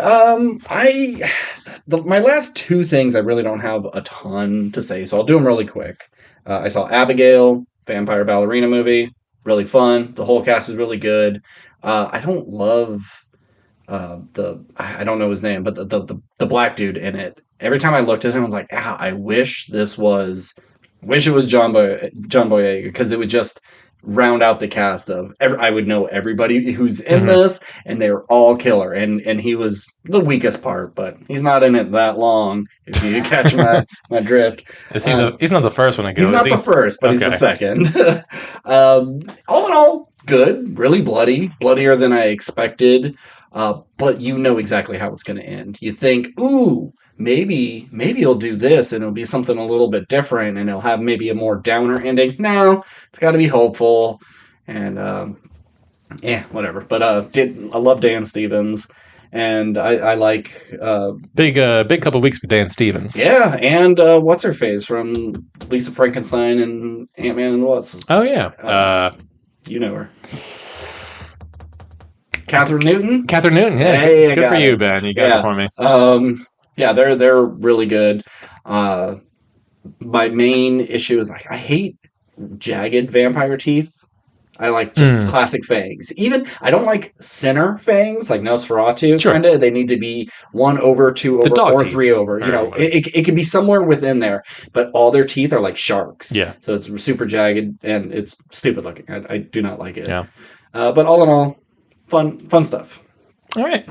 My last 2 things I really don't have a ton to say, so I'll do them really quick. I saw Abigail, vampire ballerina movie. Really fun. The whole cast is really good. I don't love I don't know his name, but the black dude in it. Every time I looked at him, I was like, I wish it was John Boyega, because it would just round out the cast of I would know everybody who's in this, and they were all killer. And he was the weakest part, but he's not in it that long. If you catch my drift, he's not the first one to go. He's not the first, but he's the second. All in all, good, really bloodier than I expected. But you know exactly how it's going to end. You think, ooh, maybe he'll do this and it'll be something a little bit different and it'll have maybe a more downer ending. No, it's got to be hopeful. And whatever. But I love Dan Stevens, and I like big couple weeks for Dan Stevens. Yeah, and what's her face from Lisa Frankenstein and Ant-Man and the Wasp. Oh yeah, you know her. Catherine Newton? Catherine Newton, yeah. Hey, good for you, Ben. You got it for me. Yeah, they're really good. My main issue is I hate jagged vampire teeth. I like just classic fangs. Even I don't like center fangs like Nosferatu. Sure. Kinda. They need to be 1 over, 2 over, or teeth. 3 over. You know, it can be somewhere within there, but all their teeth are like sharks. Yeah. So it's super jagged and it's stupid looking. I do not like it. Yeah. But all in all, fun stuff. All right.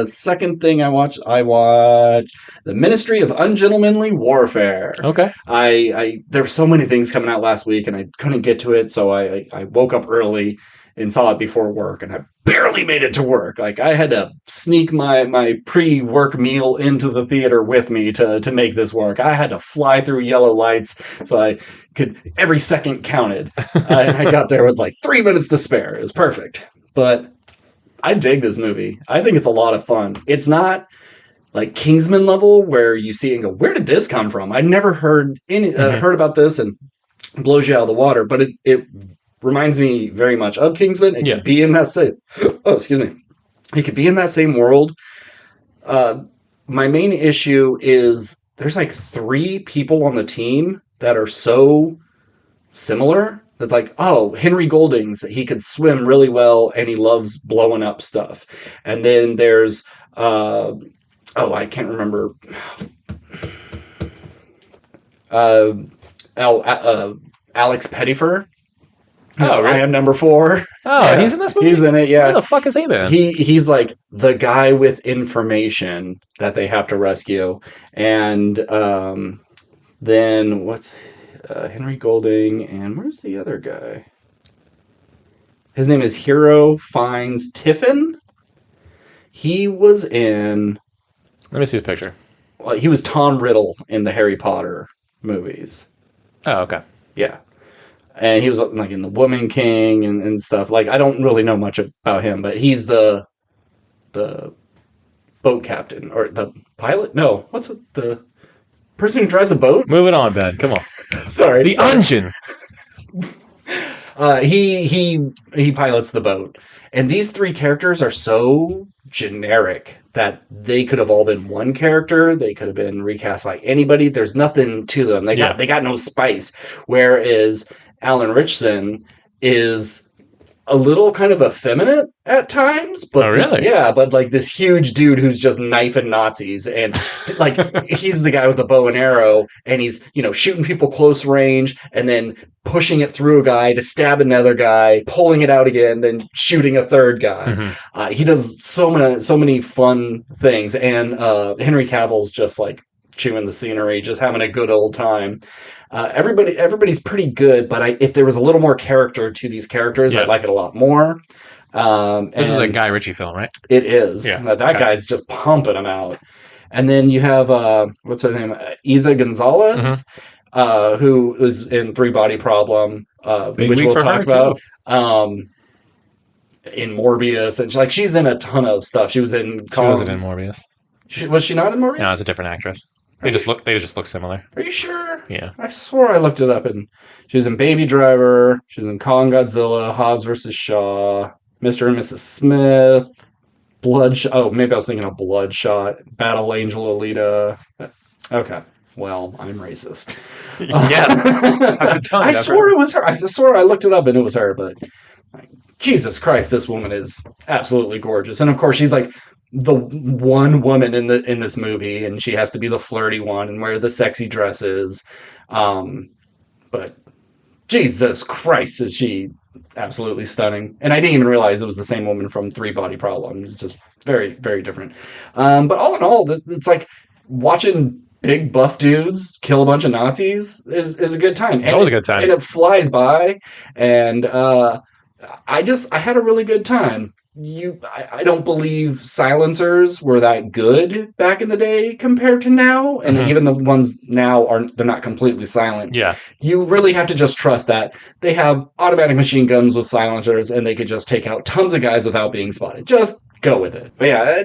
Second thing I watched The Ministry of Ungentlemanly Warfare. Okay. There were so many things coming out last week and I couldn't get to it, so I woke up early and saw it before work, and I barely made it to work. Like, I had to sneak my pre-work meal into the theater with me to make this work. I had to fly through yellow lights so I could, every second counted. And I got there with like 3 minutes to spare. It was perfect. But I dig this movie. I think it's a lot of fun. It's not like Kingsman level where you see it and go, where did this come from? I never heard heard about this, and blows you out of the water. But it reminds me very much of Kingsman. It could be in that same. Oh, excuse me. It could be in that same world. My main issue is there's like 3 people on the team that are so similar. That's like, oh, Henry Golding's, he could swim really well and he loves blowing up stuff. And then there's, I can't remember. Alex Pettyfer. Oh, right. I am number 4. Oh, yeah. He's in this movie? He's in it, yeah. Where the fuck is he been? He's like the guy with information that they have to rescue. And then what's... Henry Golding, and where's the other guy? His name is Hero Fiennes Tiffin. He was in... Let me see the picture. Well, he was Tom Riddle in the Harry Potter movies. Oh, okay. Yeah. And he was like in The Woman King and stuff. Like, I don't really know much about him, but he's the boat captain, or the pilot? No, what's it? The person who drives a boat? Moving on, Ben. Come on. Sorry. The Ungent. He pilots the boat. And these 3 characters are so generic that they could have all been one character. They could have been recast by anybody. There's nothing to them. They got no spice. Whereas Alan Ritchson is a little kind of effeminate at times, but really? Yeah, but like this huge dude who's just knifing Nazis, and like he's the guy with the bow and arrow, and he's shooting people close range and then pushing it through a guy to stab another guy, pulling it out again, then shooting a third guy. Mm-hmm. He does so many fun things, and Henry Cavill's just like chewing the scenery, just having a good old time. Everybody's pretty good, but if there was a little more character to these characters, I'd like it a lot more. This is a Guy Ritchie film, right? It is. Yeah. That guy's just pumping them out. And then you have, what's her name? Isa Gonzalez, who is in 3 Body Problem, which we'll talk about. In Morbius, and she's in a ton of stuff. She wasn't in Morbius. Was she not in Morbius? No, it's a different actress. They just look similar. Are you sure? Yeah. I swore I looked it up, and she was in Baby Driver. She was in Kong Godzilla, Hobbs vs. Shaw, Mr. and Mrs. Smith, Bloodshot. Oh, maybe I was thinking of Bloodshot, Battle Angel Alita. Okay. Well, I'm racist. Yeah. I swore it was her. I swore I looked it up and it was her, but Jesus Christ, this woman is absolutely gorgeous. And of course, she's like the one woman in this movie, and she has to be the flirty one and wear the sexy dresses. But Jesus Christ, is she absolutely stunning. And I didn't even realize it was the same woman from Three Body Problem. It's just very, very different. But all in all, it's like watching big buff dudes kill a bunch of Nazis is a good time. It's always a good time. And it flies by. And I had a really good time. I don't believe silencers were that good back in the day compared to now, and even the ones now they're not completely silent. Yeah, you really have to just trust that they have automatic machine guns with silencers, and they could just take out tons of guys without being spotted. Just go with it. But yeah,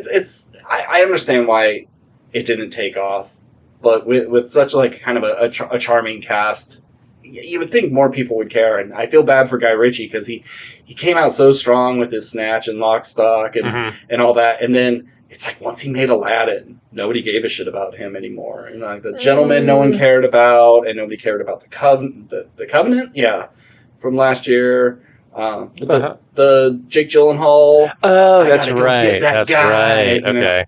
I understand why it didn't take off, but with such like kind of a charming cast, you would think more people would care. And I feel bad for Guy Ritchie because he came out so strong with his Snatch and Lock, Stock and all that. And then it's like once he made Aladdin, nobody gave a shit about him anymore. And like The Gentleman, no one cared about, and nobody cared about the Covenant, from last year. The Jake Gyllenhaal. Oh, that's right. That's right. Okay.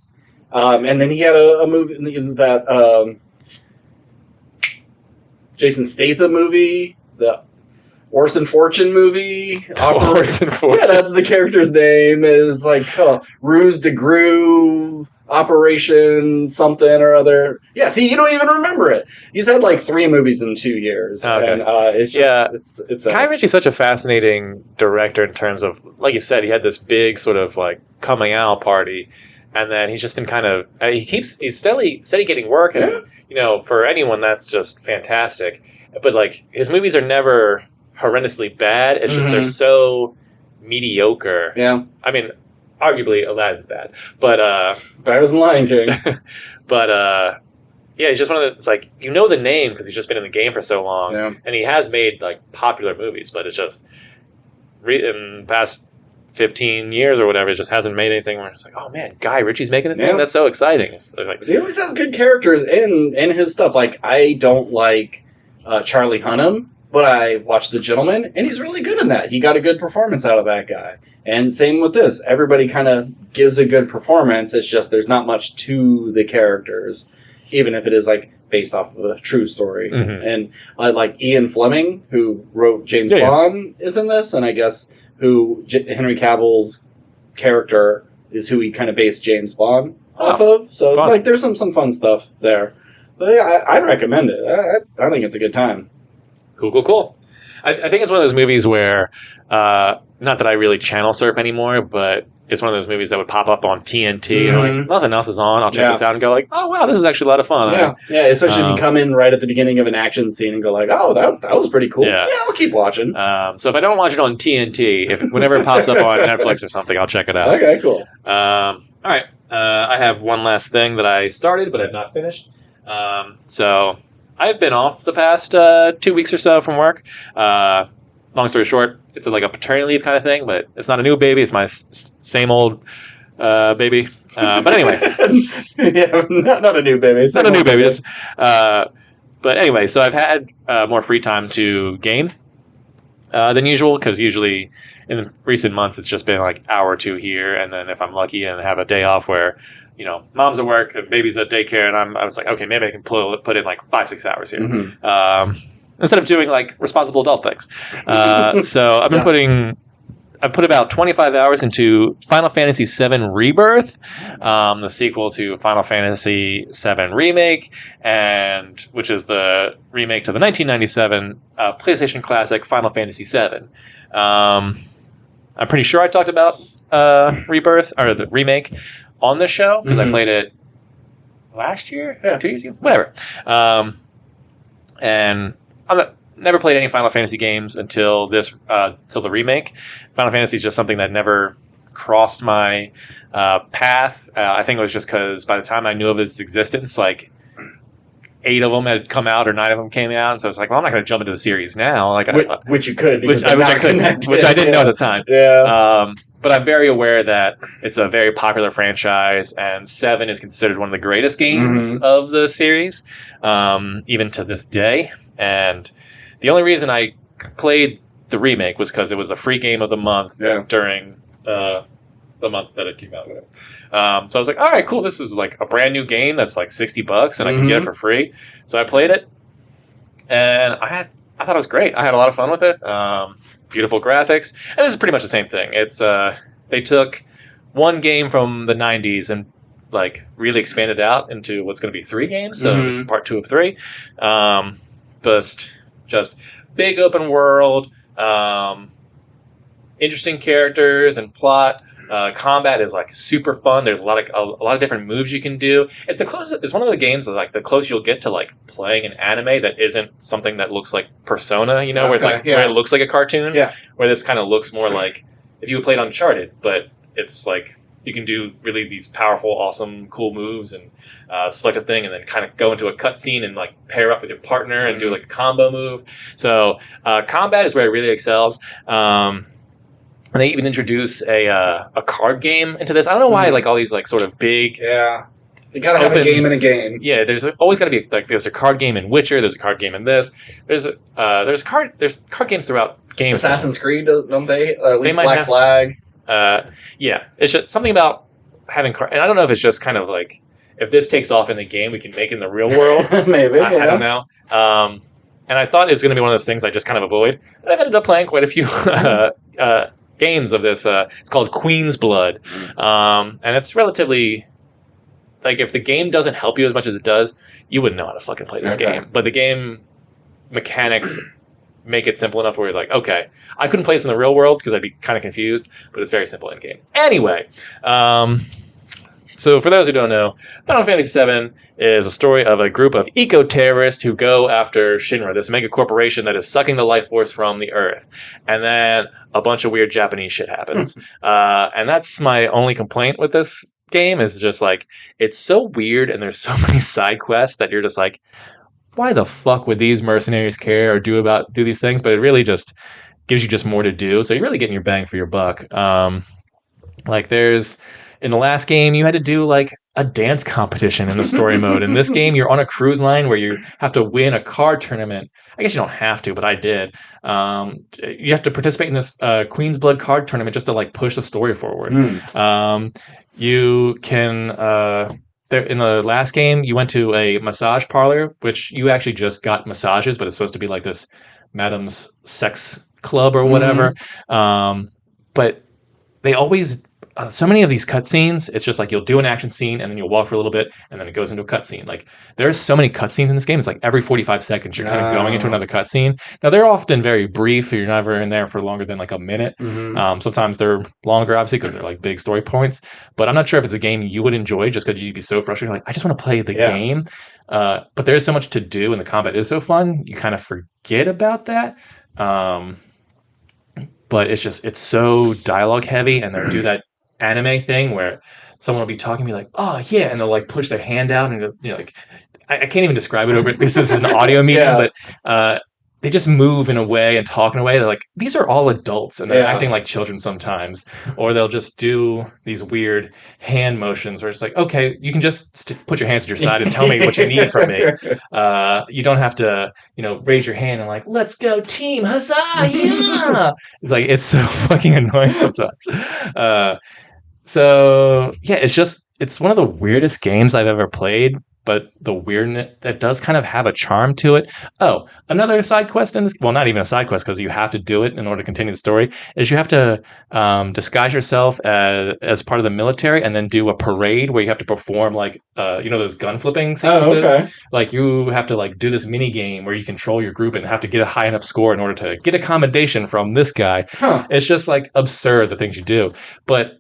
And then he had a movie that Jason Statham movie, the Orson Fortune movie. Orson Fortune. Yeah, that's the character's name. Is like Ruse de Gru, Operation something or other. Yeah, see, you don't even remember it. He's had like 3 movies in 2 years. Okay. And it's just, it's Guy Ritchie's such a fascinating director in terms of, like you said, he had this big sort of like coming out party. And then he's just been kind of he's steady getting work, and for anyone that's just fantastic. But like his movies are never horrendously bad. It's just they're so mediocre. Yeah, I mean, arguably Aladdin's bad, but better than Lion King. But yeah, he's just one of the. It's like the name because he's just been in the game for so long, and he has made like popular movies, but it's just in the past 15 years or whatever, it just hasn't made anything where it's like, oh man, Guy Ritchie's making a thing? That's so exciting. Like, he always has good characters in his stuff. Like, I don't like Charlie Hunnam, but I watched The Gentleman, and he's really good in that. He got a good performance out of that guy. And same with this. Everybody kind of gives a good performance. It's just there's not much to the characters, even if it is like based off of a true story. And like Ian Fleming, who wrote James Bond, is in this, and I guess who Henry Cavill's character is who he kind of based James Bond off of. So like there's some fun stuff there. But yeah, I'd recommend it. I think it's a good time. Cool. I think it's one of those movies where, not that I really channel surf anymore, but it's one of those movies that would pop up on TNT and like, nothing else is on. I'll check this out and go like, oh wow, this is actually a lot of fun. Yeah, especially if you come in right at the beginning of an action scene and go like, oh, that was pretty cool. Yeah, I'll keep watching. So if I don't watch it on TNT, whenever it pops up on Netflix or something, I'll check it out. Okay, cool. All right. I have one last thing that I started but I've not finished. So I've been off the past 2 weeks or so from work. Long story short, it's like a paternity leave kind of thing, but it's not a new baby. It's my same old baby. But anyway. Not a new baby. Not a new baby. Just, but anyway, so I've had more free time to game than usual, because usually in the recent months it's just been like hour or two here, and then if I'm lucky and have a day off where mom's at work and baby's at daycare, and I was like, okay, maybe I can put in like 5-6 hours here. Instead of doing like responsible adult things. So I've been I put about 25 hours into Final Fantasy VII Rebirth, the sequel to Final Fantasy VII Remake, and which is the remake to the 1997 PlayStation classic Final Fantasy VII. I'm pretty sure I talked about Rebirth or the remake on the show because I played it last year, 2 years ago, whatever. And I've never played any Final Fantasy games until till the remake. Final Fantasy is just something that never crossed my path. I think it was just because by the time I knew of its existence, like 8 of them had come out or 9 of them came out, and so I was like, well, I'm not going to jump into the series now. Like, which you could, which I couldn't, which I didn't know at the time. Yeah. But I'm very aware that it's a very popular franchise, and 7 is considered one of the greatest games of the series, even to this day. And the only reason I played the remake was because it was a free game of the month during the month that it came out with. So I was like, all right, cool. This is like a brand new game that's like $60 and I can get it for free. So I played it and I thought it was great. I had a lot of fun with it. Beautiful graphics. And this is pretty much the same thing. It's they took one game from the 90s and like really expanded out into what's going to be 3 games. So this is part 2 of 3. But just big open world, interesting characters and plot. Combat is like super fun. There's a lot of different moves you can do. It's the closest. It's one of the games that like the closest you'll get to like playing an anime that isn't something that looks like Persona. You know, where it's like where it looks like a cartoon. Yeah. Where this kind of looks more like if you played Uncharted, but it's like you can do really these powerful, awesome, cool moves and select a thing and then kind of go into a cutscene and like pair up with your partner and do like a combo move. So combat is where it really excels. And they even introduce a card game into this. I don't know why, like all these like sort of big, you gotta have a game in a game. Yeah, there's always got to be like there's a card game in Witcher. There's a card game in this. There's card games throughout games. Assassin's Creed, don't they? Or at least Black Flag. Yeah, it's just something about having card. And I don't know if it's just kind of like if this takes off in the game, we can make it in the real world. Maybe. I don't know. And I thought it was going to be one of those things I just kind of avoid, but I've ended up playing quite a few games of this. It's called Queen's Blood, and it's relatively like if the game doesn't help you as much as it does, you wouldn't know how to fucking play this game. But the game mechanics make it simple enough where you're like, okay, I couldn't play this in the real world because I'd be kind of confused, but it's very simple in game. Anyway, so for those who don't know, Final Fantasy VII is a story of a group of eco-terrorists who go after Shinra, this mega corporation that is sucking the life force from the earth. And then a bunch of weird Japanese shit happens. And that's my only complaint with this game is just like, it's so weird and there's so many side quests that you're just like, why the fuck would these mercenaries care or do these things? But it really just gives you just more to do. So you're really getting your bang for your buck. Like there's... In the last game, you had to do like a dance competition in the story mode. In this game, you're on a cruise line where you have to win a card tournament. I guess you don't have to, but I did. You have to participate in this Queen's Blood card tournament just to like push the story forward. You can... in the last game, you went to a massage parlor, which you actually just got massages, but it's supposed to be like this Madam's Sex Club or whatever. But they always... so many of these cutscenes, it's just like you'll do an action scene and then you'll walk for a little bit and then it goes into a cutscene. Like there's so many cutscenes in this game. It's like every 45 seconds you're kind of going into another cutscene. Now they're often very brief. You're never in there for longer than like a minute. Sometimes they're longer, obviously, because they're like big story points. But I'm not sure if it's a game you would enjoy just because you'd be so frustrated. Like I just want to play the game. But there's so much to do and the combat is so fun. You kind of forget about that. But it's so dialogue heavy and they'll do that anime thing where someone will be talking to me like, oh yeah, and they'll like push their hand out and you know, like I can't even describe it over this is an audio medium, but they just move in a way and talk in a way. They're like, these are all adults and they're acting like children sometimes, or they'll just do these weird hand motions where it's like, okay, you can just put your hands at your side and tell me what you need from me. You don't have to, raise your hand and like, let's go team, huzzah, yeah. Like, it's so fucking annoying sometimes. So yeah, it's one of the weirdest games I've ever played, but the weirdness that does kind of have a charm to it. Oh, another side quest in this, well, not even a side quest because you have to do it in order to continue the story, is you have to disguise yourself as part of the military and then do a parade where you have to perform like, those gun flipping sequences. Oh, okay. Like you have to like do this mini game where you control your group and have to get a high enough score in order to get a commendation from this guy. Huh. It's just like absurd the things you do. But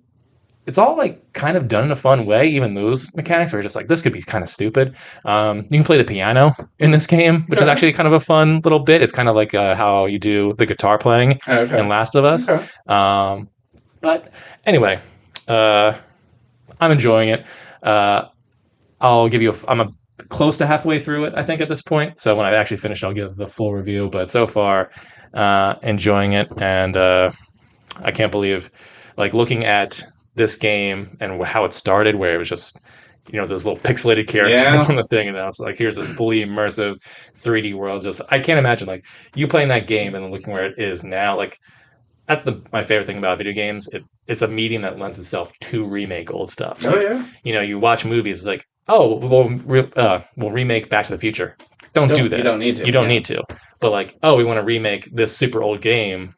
it's all like kind of done in a fun way, even those mechanics where you're just like, this could be kind of stupid. You can play the piano in this game, which is actually kind of a fun little bit. It's kind of like how you do the guitar playing in Last of Us. Okay. But anyway, I'm enjoying it. I'm close to halfway through it, I think, at this point. So when I actually finish, I'll give the full review. But so far, enjoying it. And I can't believe, like, looking at this game and how it started, where it was just those little pixelated characters on the thing, and now it's like, here's this fully immersive 3D world. Just, I can't imagine like you playing that game and then looking where it is now. Like, that's my favorite thing about video games. It's a medium that lends itself to remake old stuff. Like, you watch movies, it's like, oh, we'll remake Back to the Future. Don't do that. You don't need to. You don't need to. But like, oh, we want to remake this super old game.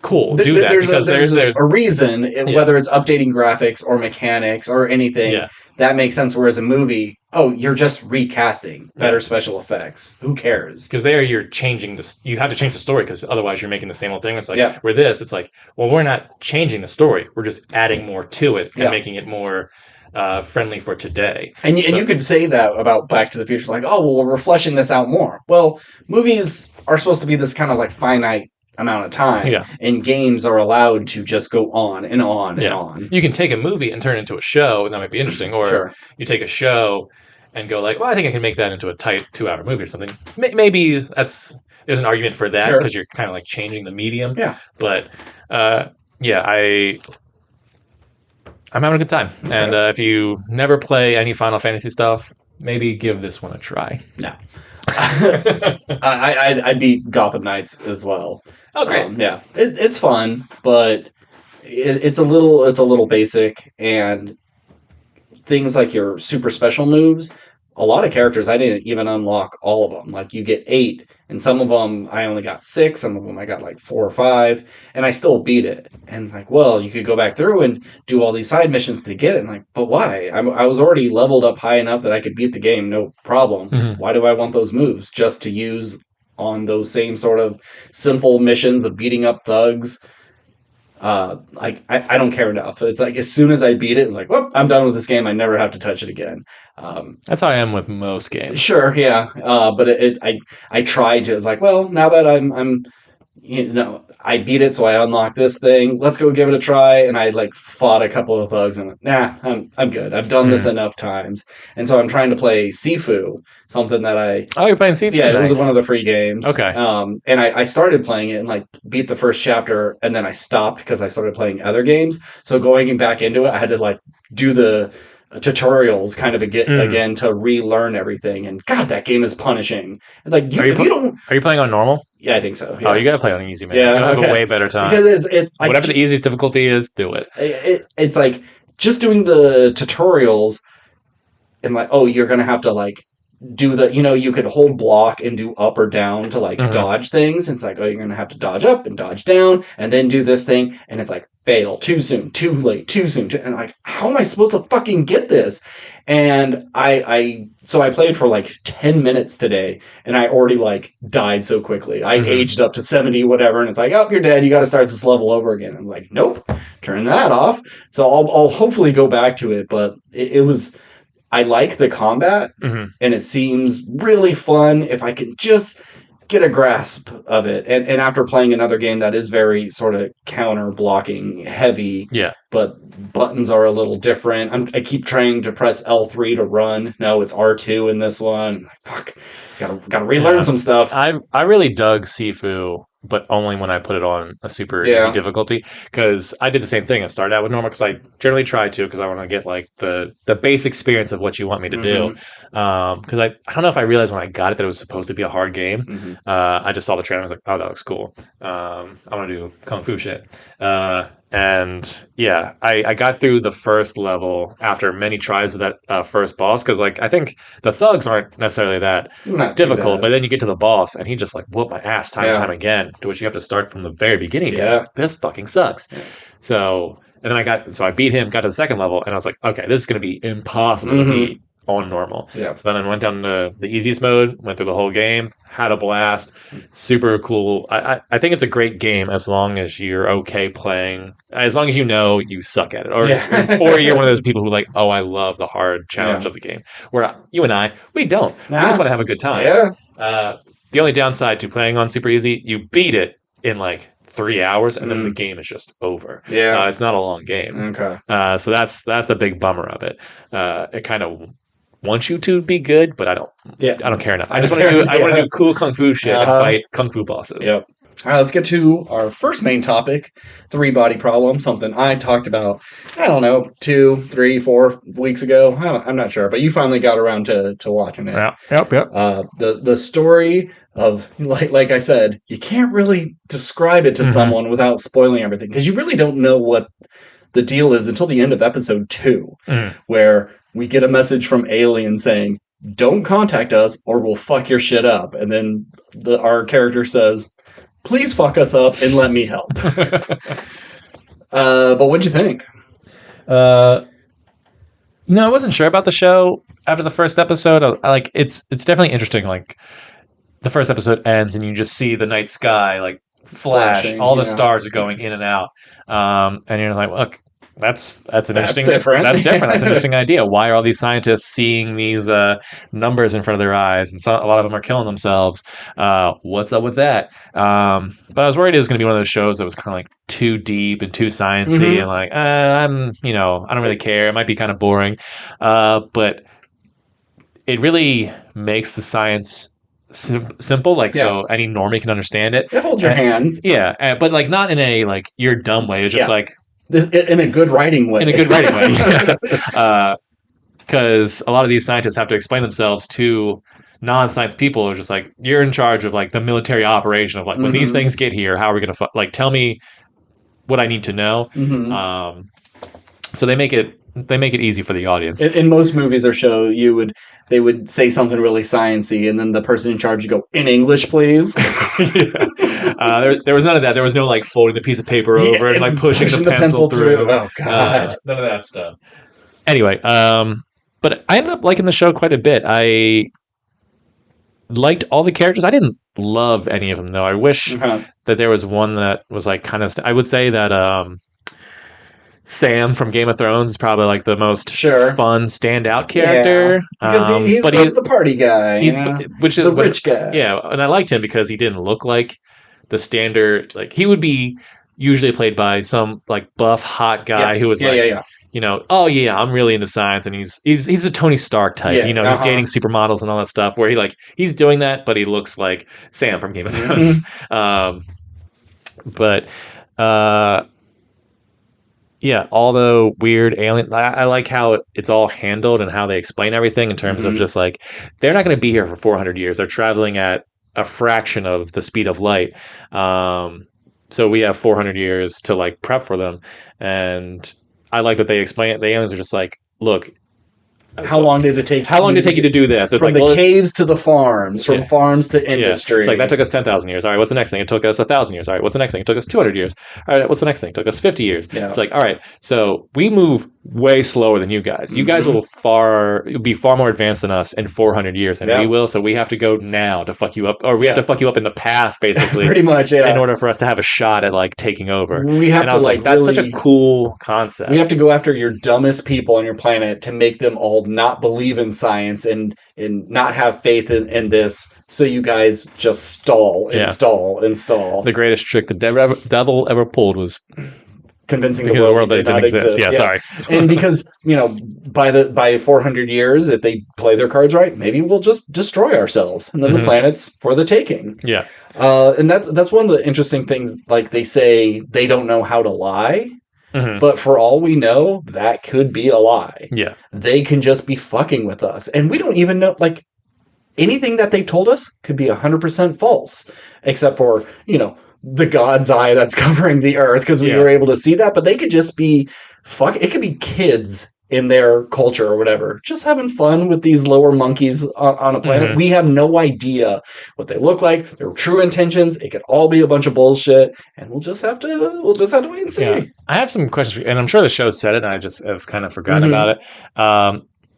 Cool, do that. Because there's a reason, whether it's updating graphics or mechanics or anything, that makes sense. Whereas a movie, you're just recasting better special effects. Who cares? Because there you're changing this. You have to change the story because otherwise you're making the same old thing. It's like, with this, it's like, well, we're not changing the story. We're just adding more to it and making it more friendly for today. And you could say that about Back to the Future, like, oh, well, we're fleshing this out more. Well, movies are supposed to be this kind of like finite amount of time, and games are allowed to just go on and on and on. You can take a movie and turn it into a show, and that might be interesting. Or you take a show and go like, well, I think I can make that into a tight 2-hour movie or something. Maybe there's an argument for that because you're kind of like changing the medium. Yeah. But I'm having a good time. And if you never play any Final Fantasy stuff, maybe give this one a try. No. I beat Gotham Knights as well. Oh, great! It's fun, but it's a little basic, and things like your super special moves. A lot of characters I didn't even unlock all of them. Like you get 8, and some of them I only got 6. Some of them I got like 4 or 5, and I still beat it. And like, well, you could go back through and do all these side missions to get it. And like, but why? I was already leveled up high enough that I could beat the game, no problem. Mm-hmm. Why do I want those moves just to use on those same sort of simple missions of beating up thugs? I don't care enough. It's like as soon as I beat it, it's like, well, I'm done with this game. I never have to touch it again. That's how I am with most games. Sure, yeah. But I tried to. It's like, well, now that I'm I beat it, so I unlocked this thing. Let's go give it a try. And I like fought a couple of thugs, and I'm good. I've done this enough times, and so I'm trying to play Sifu, something that you're playing Sifu. Yeah, nice. It was one of the free games. Okay. And I started playing it and like beat the first chapter, and then I stopped because I started playing other games. So going back into it, I had to like do the tutorials kind of again to relearn everything. And God, that game is punishing. It's like Are you playing on normal? Yeah, I think so. Yeah. Oh, you gotta play on easy, man. Yeah, you'll have a way better time. Because whatever the easiest difficulty is, do it. It's like just doing the tutorials and like, oh, you're gonna have to like do the, you could hold block and do up or down to like dodge things. And it's like, oh, you're gonna have to dodge up and dodge down and then do this thing. And it's like, fail, too soon, too late, too soon. And like, how am I supposed to fucking get this? And so I played for like 10 minutes today, and I already like died so quickly. I aged up to 70, whatever, and it's like, oh, you're dead. You got to start this level over again. I'm like, nope, turn that off. So I'll hopefully go back to it, but it was. I like the combat, and it seems really fun if I can just get a grasp of it. And after playing another game that is very sort of counter blocking heavy, but buttons are a little different. I keep trying to press L3 to run. No, it's R2 in this one. Fuck, gotta relearn some stuff. I really dug Sifu, but only when I put it on a super easy difficulty, because I did the same thing. I started out with normal because I generally try to, because I want to get like the base experience of what you want me to do. Because I don't know if I realized when I got it that it was supposed to be a hard game. I just saw the trailer and I was like, oh, that looks cool. I want to do kung fu shit. And yeah, I got through the first level after many tries with that first boss, because like I think the thugs aren't necessarily that difficult, but then you get to the boss and he just like whooped my ass time and time again, to which you have to start from the very beginning. Like, this fucking sucks. So and then I beat him, got to the second level, and I was like, okay, this is going to be impossible to beat on normal. So then I went down to the easiest mode, went through the whole game, had a blast, super cool. I think it's a great game as long as you're okay playing, as long as you know you suck at it, or you're one of those people who like, oh, I love the hard challenge of the game, where you and we don't. We just want to have a good time. The only downside to playing on super easy, you beat it in like 3 hours, and then the game is just over. It's not a long game. So that's the big bummer of it. It kind of wants you to be good, but I don't care enough. I just want to do cool kung fu shit and fight kung fu bosses. All right, let's get to our first main topic, three-body problem, something I talked about, I don't know, 2, 3, 4 weeks ago. I'm not sure, but you finally got around to watching it. Yeah, yep. The story of, like I said, you can't really describe it to someone without spoiling everything, because you really don't know what the deal is until the end of episode 2, where we get a message from Alien saying, don't contact us or we'll fuck your shit up. And then our character says, please fuck us up and let me help. But what'd you think? I wasn't sure about the show after the first episode. It's definitely interesting. Like, the first episode ends and you just see the night sky like flashing, all the stars are going in and out, and you're like, look, that's interesting. Different. That's different. That's an interesting idea. Why are all these scientists seeing these numbers in front of their eyes, and a lot of them are killing themselves? What's up with that? But I was worried it was going to be one of those shows that was kind of like too deep and too sciencey, and like I don't really care. It might be kind of boring, but it really makes the science simple, so any normie can understand it. It holds your hand. Yeah, but like not in a like you're dumb way. It's just like in a good writing way. Because a lot of these scientists have to explain themselves to non-science people. Who are just like, you're in charge of like the military operation of like when these things get here, how are we gonna like tell me what I need to know. So they make it easy for the audience. In most movies or show, they would say something really sciencey, and then the person in charge would go, in English, please. There was none of that. There was no like folding the piece of paper over and like pushing the pencil through. Oh God, none of that stuff. Anyway, but I ended up liking the show quite a bit. I liked all the characters. I didn't love any of them though. I wish that there was one that was like kind of. I would say that Sam from Game of Thrones is probably like the most fun standout character. Because he's the party guy. He's which is the rich guy. Yeah, and I liked him because he didn't look like the standard. Like he would be usually played by some like buff hot guy who was oh yeah, I'm really into science, and he's a Tony Stark type. He's dating supermodels and all that stuff. Where he's doing that, but he looks like Sam from Game of Thrones. Yeah, all the weird alien. I like how it's all handled and how they explain everything in terms of just like they're not going to be here for 400 years. They're traveling at a fraction of the speed of light. So we have 400 years to like prep for them. And I like that they explain it. The aliens are just like, look. How long did it take? How long did it take you to do this? It's from the caves to the farms, from farms to industry. It's like that took us 10,000 years. All right, what's the next thing? It took us 1,000 years. All right, what's the next thing? It took us 200 years. All right, what's the next thing? It took us 50 years. Yeah. It's like, all right, so we move way slower than you guys. You guys will be far more advanced than us in 400 years than we will. So we have to go now to fuck you up, or we have to fuck you up in the past, basically. Pretty much, in order for us to have a shot at like taking over. We have to like that's such a cool concept. We have to go after your dumbest people on your planet to make them all not believe in science and not have faith in this, so you guys just stall. The greatest trick the devil ever pulled was convincing the world that it didn't exist. Yeah, sorry. And because by 400 years, if they play their cards right, maybe we'll just destroy ourselves, and then the planet's for the taking. Yeah, and that's one of the interesting things. Like they say, they don't know how to lie. But for all we know, that could be a lie. Yeah. They can just be fucking with us. And we don't even know, like, anything that they told us could be 100% false. Except for, the God's eye that's covering the earth, because we were able to see that. But they could just be, it could be kids in their culture or whatever, just having fun with these lower monkeys on a planet. We have no idea what they look like, their true intentions. It could all be a bunch of bullshit, and we'll just have to wait and see. Yeah. I have some questions, and I'm sure the show said it, and I just have kind of forgotten about it.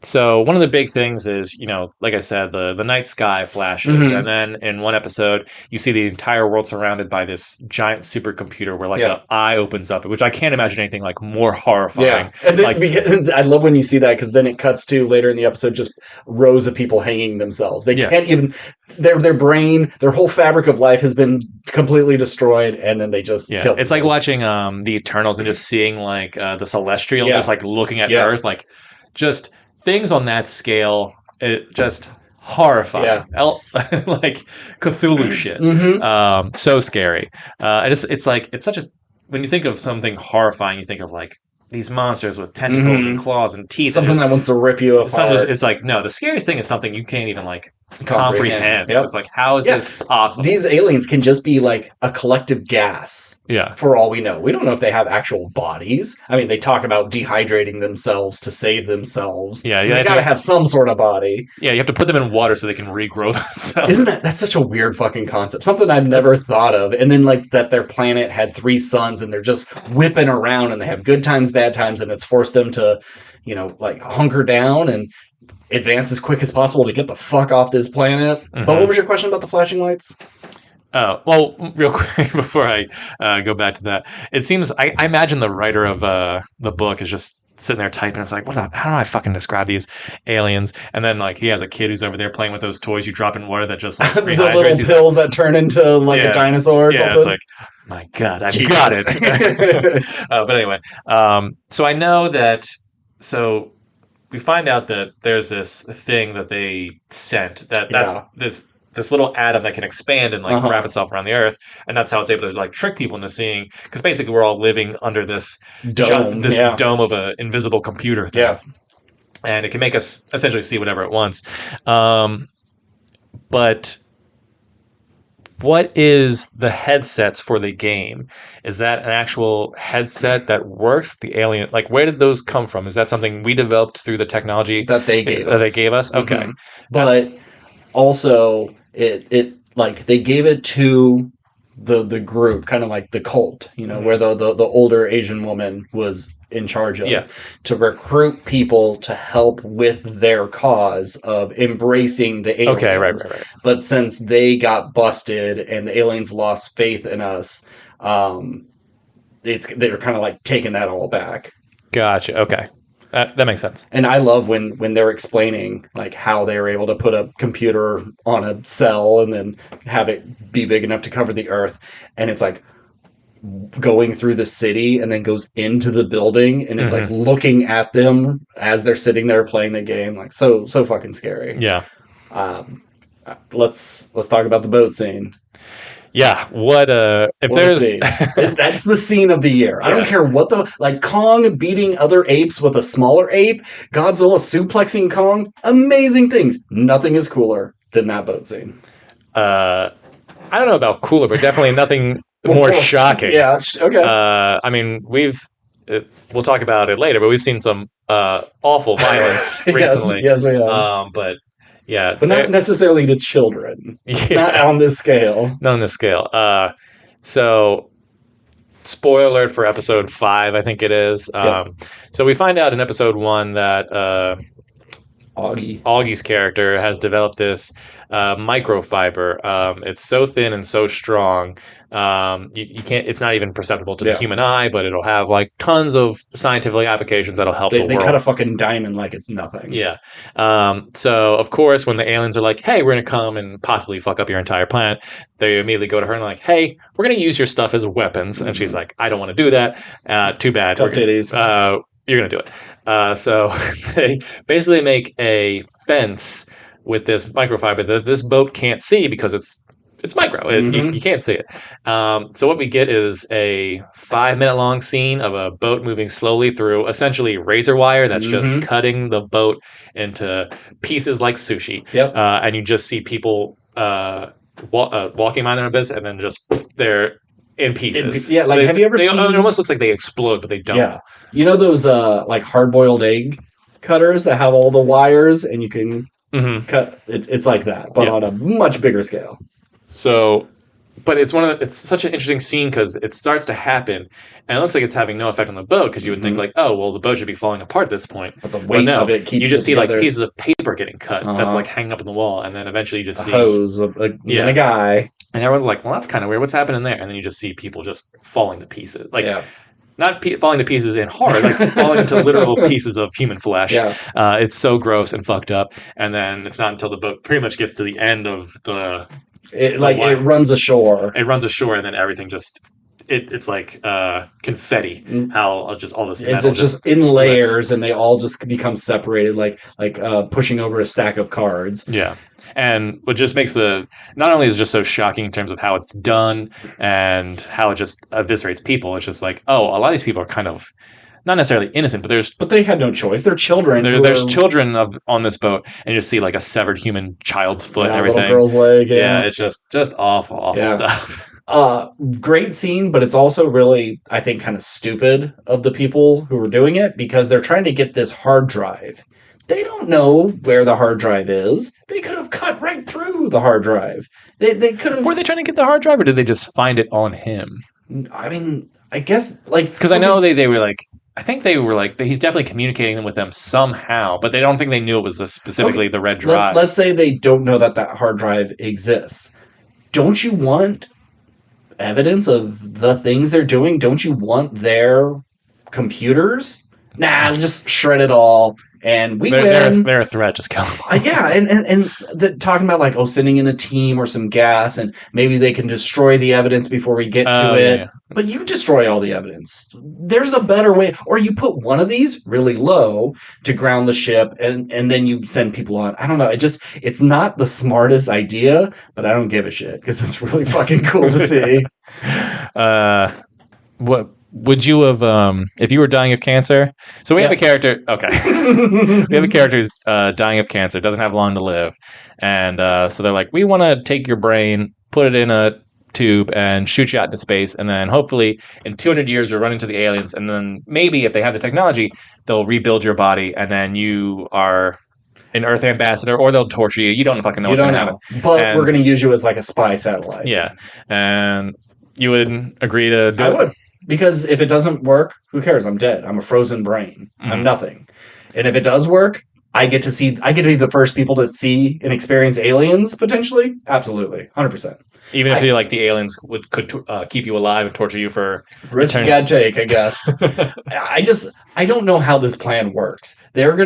So one of the big things is, like I said, the night sky flashes, and then in one episode, you see the entire world surrounded by this giant supercomputer where an eye opens up, which I can't imagine anything like more horrifying. Yeah, and then, I love when you see that, because then it cuts to later in the episode just rows of people hanging themselves. They can't even their brain, their whole fabric of life has been completely destroyed, and then they just kill themselves. It's like watching the Eternals and just seeing like the Celestial just like looking at Earth, like just. Things on that scale, it just horrifying, like Cthulhu shit. So scary. It's like it's such a when you think of something horrifying, you think of like these monsters with tentacles and claws and teeth. Something that wants to rip you apart. It's like, no, the scariest thing is something you can't even like comprehend. Yep. It's like, how is this possible? These aliens can just be like a collective gas. Yeah. For all we know. We don't know if they have actual bodies. I mean, they talk about dehydrating themselves to save themselves. Yeah. So they gotta have some sort of body. Yeah, you have to put them in water so they can regrow themselves. Isn't that's such a weird fucking concept? Something I've never thought of. And then like that their planet had 3 suns and they're just whipping around and they have good times, bad times, and it's forced them to, like hunker down and advance as quick as possible to get the fuck off this planet. But what was your question about the flashing lights? Oh, well, real quick before I go back to that, it seems I imagine the writer of the book is just sitting there typing. It's like, how do I fucking describe these aliens? And then like he has a kid who's over there playing with those toys you drop in water that just like the little pills that turn into like a dinosaur or something. It's like, my God, I've got it. But anyway, so I know that. So we find out that there's this thing that they sent that's this little atom that can expand and like wrap itself around the earth, and that's how it's able to like trick people into seeing. Because basically, we're all living under this dome, dome of an invisible computer thing, and it can make us essentially see whatever it wants. But what is the headsets for the game? Is that an actual headset that works? The alien, like, where did those come from? Is that something we developed through the technology that they gave us? Okay, but also it like they gave it to the group, kind of like the cult, where the older Asian woman was in charge of, to recruit people to help with their cause of embracing the aliens. Okay, right. But since they got busted and the aliens lost faith in us, they're kind of like taking that all back. Gotcha. Okay. That makes sense. And I love when they're explaining like how they were able to put a computer on a cell and then have it be big enough to cover the earth. And it's like going through the city and then goes into the building and it's like looking at them as they're sitting there playing the game. Like so fucking scary. Yeah. Let's talk about the boat scene. Yeah, that's the scene of the year. I don't care what Kong beating other apes with a smaller ape, Godzilla suplexing Kong, amazing things. Nothing is cooler than that boat scene. I don't know about cooler, but definitely nothing more shocking. Yeah, okay. I mean, we'll talk about it later, but we've seen some awful violence recently. Yes, we have. But yeah, but not necessarily to children. Not on this scale. Not on this scale. So, spoiler alert for episode 5, I think it is. So we find out in episode 1 that Augie's character has developed this microfiber. It's so thin and so strong. You can't. It's not even perceptible to the human eye, but it'll have like tons of scientific applications that'll help the world. They cut a fucking diamond like it's nothing. Yeah. So of course, when the aliens are like, "Hey, we're gonna come and possibly fuck up your entire planet," they immediately go to her and like, "Hey, we're gonna use your stuff as weapons," and she's like, "I don't want to do that. Too bad. Tough titties. You're gonna do it." So they basically make a fence with this microfiber that this boat can't see because it's micro. You can't see it. So what we get is a 5-minute long scene of a boat moving slowly through essentially razor wire that's just cutting the boat into pieces like sushi. Yep. And you just see people walking by their own business and then just they're in pieces. Have you ever seen... It almost looks like they explode, but they don't. Yeah. You know those like hard-boiled egg cutters that have all the wires and you can cut... It's like that, but on a much bigger scale. So, but it's such an interesting scene because it starts to happen, and it looks like it's having no effect on the boat because you would think like, oh, well, the boat should be falling apart at this point. But the weight of it keeps you just see together. Like pieces of paper getting cut that's like hanging up on the wall, and then eventually you just see a hose, and a guy, and everyone's like, well, that's kind of weird. What's happening there? And then you just see people just falling to pieces, not falling to pieces in horror, like falling into literal pieces of human flesh. Yeah. It's so gross and fucked up, and then it's not until the boat pretty much gets to the end of the. It runs ashore. It runs ashore, and then everything just it's like confetti. How just all this metal it's just in splits. Layers, and they all just become separated, like pushing over a stack of cards. Yeah, and what just makes not only is it just so shocking in terms of how it's done and how it just eviscerates people. It's just like, oh, a lot of these people are kind of not necessarily innocent, but they had no choice. They're children. There's children on this boat, and you just see like a severed human child's foot and everything. Little girl's leg. Yeah, it's just awful stuff. Great scene, but it's also really, I think, kind of stupid of the people who are doing it, because they're trying to get this hard drive. They don't know where the hard drive is. They could have cut right through the hard drive. They could have. Were they trying to get the hard drive, or did they just find it on him? I mean, I guess because I know they were like. I think they were like, he's definitely communicating with them somehow, but they don't think they knew it was specifically the red drive. Let's say they don't know that hard drive exists. Don't you want evidence of the things they're doing? Don't you want their computers? Nah, just shred it all. And we win. They're a threat. Just kill them. Yeah, and talking about sending in a team or some gas, and maybe they can destroy the evidence before we get to it. Yeah. But you destroy all the evidence. There's a better way. Or you put one of these really low to ground the ship, and then you send people on. I don't know. It's not the smartest idea, but I don't give a shit because it's really fucking cool to see. What? Would you have, if you were dying of cancer? So we have a character. Okay, we have a character who's dying of cancer, doesn't have long to live, and so they're like, we want to take your brain, put it in a tube, and shoot you out into space, and then hopefully in 200 years you'll run into the aliens, and then maybe if they have the technology, they'll rebuild your body, and then you are an Earth ambassador, or they'll torture you. You don't fucking know what's going to happen. But we're going to use you as like a spy satellite. Yeah, and you would agree to do it? I would. Because if it doesn't work, who cares? I'm dead. I'm a frozen brain. Mm-hmm. I'm nothing. And if it does work, I get to be the first people to see and experience aliens, potentially. Absolutely. 100%. Even if the aliens could keep you alive and torture you for risk you gotta take, I guess. I don't know how this plan works. They're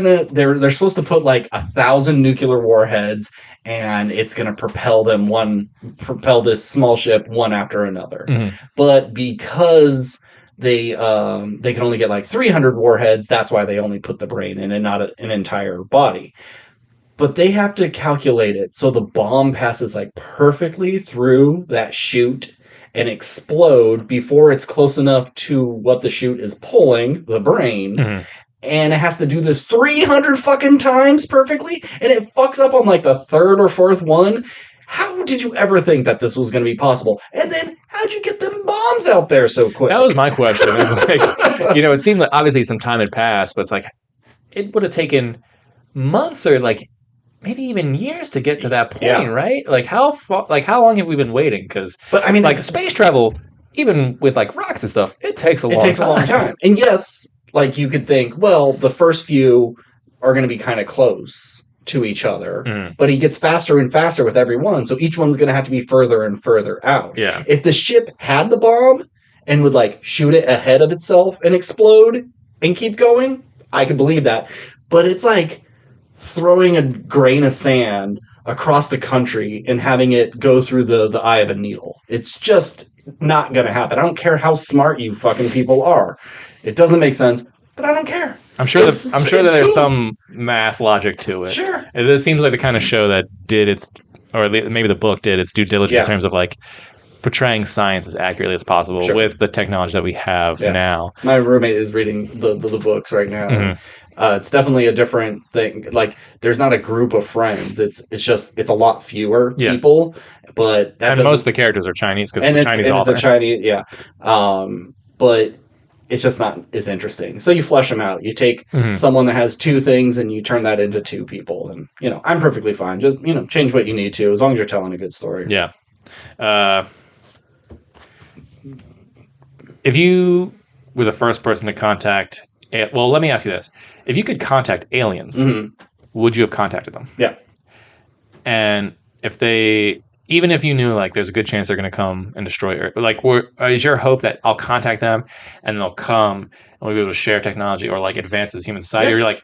supposed to put 1,000 nuclear warheads, and it's gonna propel this small ship one after another. Mm-hmm. But because they can only get 300 warheads, that's why they only put the brain in and not an entire body. But they have to calculate it so the bomb passes perfectly through that chute and explode before it's close enough to what the chute is pulling, the brain. Mm-hmm. And it has to do this 300 fucking times perfectly, and it fucks up on the third or fourth one. How did you ever think that this was going to be possible? And then how'd you get them bombs out there so quick? That was my question. It's it seemed like obviously some time had passed, but it's it would have taken months or maybe even years to get to that point, right? How long have we been waiting? Because, space travel, even with rockets and stuff, it takes a long time. And yes, you could think, well, the first few are going to be kind of close to each other, but he gets faster and faster with every one, so each one's going to have to be further and further out. Yeah. If the ship had the bomb and would shoot it ahead of itself and explode and keep going, I could believe that. But it's throwing a grain of sand across the country and having it go through the eye of a needle. It's just not going to happen. I don't care how smart you fucking people are. It doesn't make sense, but I don't care. I'm sure that there's some math logic to it. Sure. It seems like the kind of show that maybe the book did its due diligence in terms of portraying science as accurately as possible with the technology that we have now. My roommate is reading the books right now. Mm-hmm. It's definitely a different thing. There's not a group of friends. It's a lot fewer people. But most of the characters are Chinese because the Chinese author. It's a Chinese, but it's just not as interesting. So you flesh them out. You take someone that has two things and you turn that into two people. And I'm perfectly fine. Just change what you need to as long as you're telling a good story. Yeah. If you were the first person to contact. Well, let me ask you this. If you could contact aliens, would you have contacted them? Yeah. And even if you knew there's a good chance they're going to come and destroy Earth, is your hope that I'll contact them and they'll come and we'll be able to share technology or advances human society? Or you're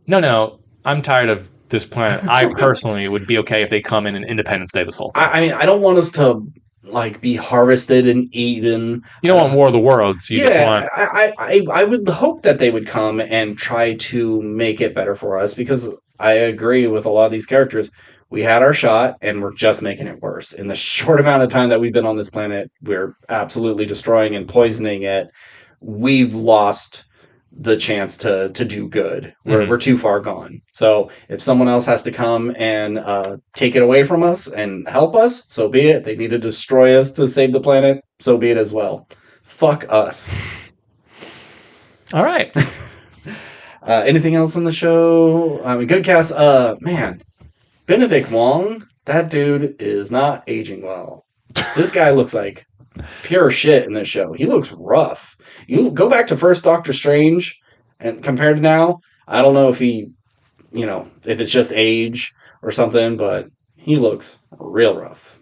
no, I'm tired of this planet. I personally would be okay if they come in an Independence Day this whole thing. I don't want us to like be harvested and eaten. You don't want War of the Worlds. You just want. I would hope that they would come and try to make it better for us, because I agree with a lot of these characters. We had our shot and we're just making it worse. In the short amount of time that we've been on this planet, we're absolutely destroying and poisoning it. We've lost the chance to do good. We're too far gone. So if someone else has to come and take it away from us and help us, so be it. They need to destroy us to save the planet, so be it as well. Fuck us. All right. Anything else on the show? I mean, good cast. Man, Benedict Wong, that dude is not aging well. This guy looks like pure shit in this show. He looks rough. You go back to first Doctor Strange and compared to now, I don't know if he, if it's just age or something, but he looks real rough.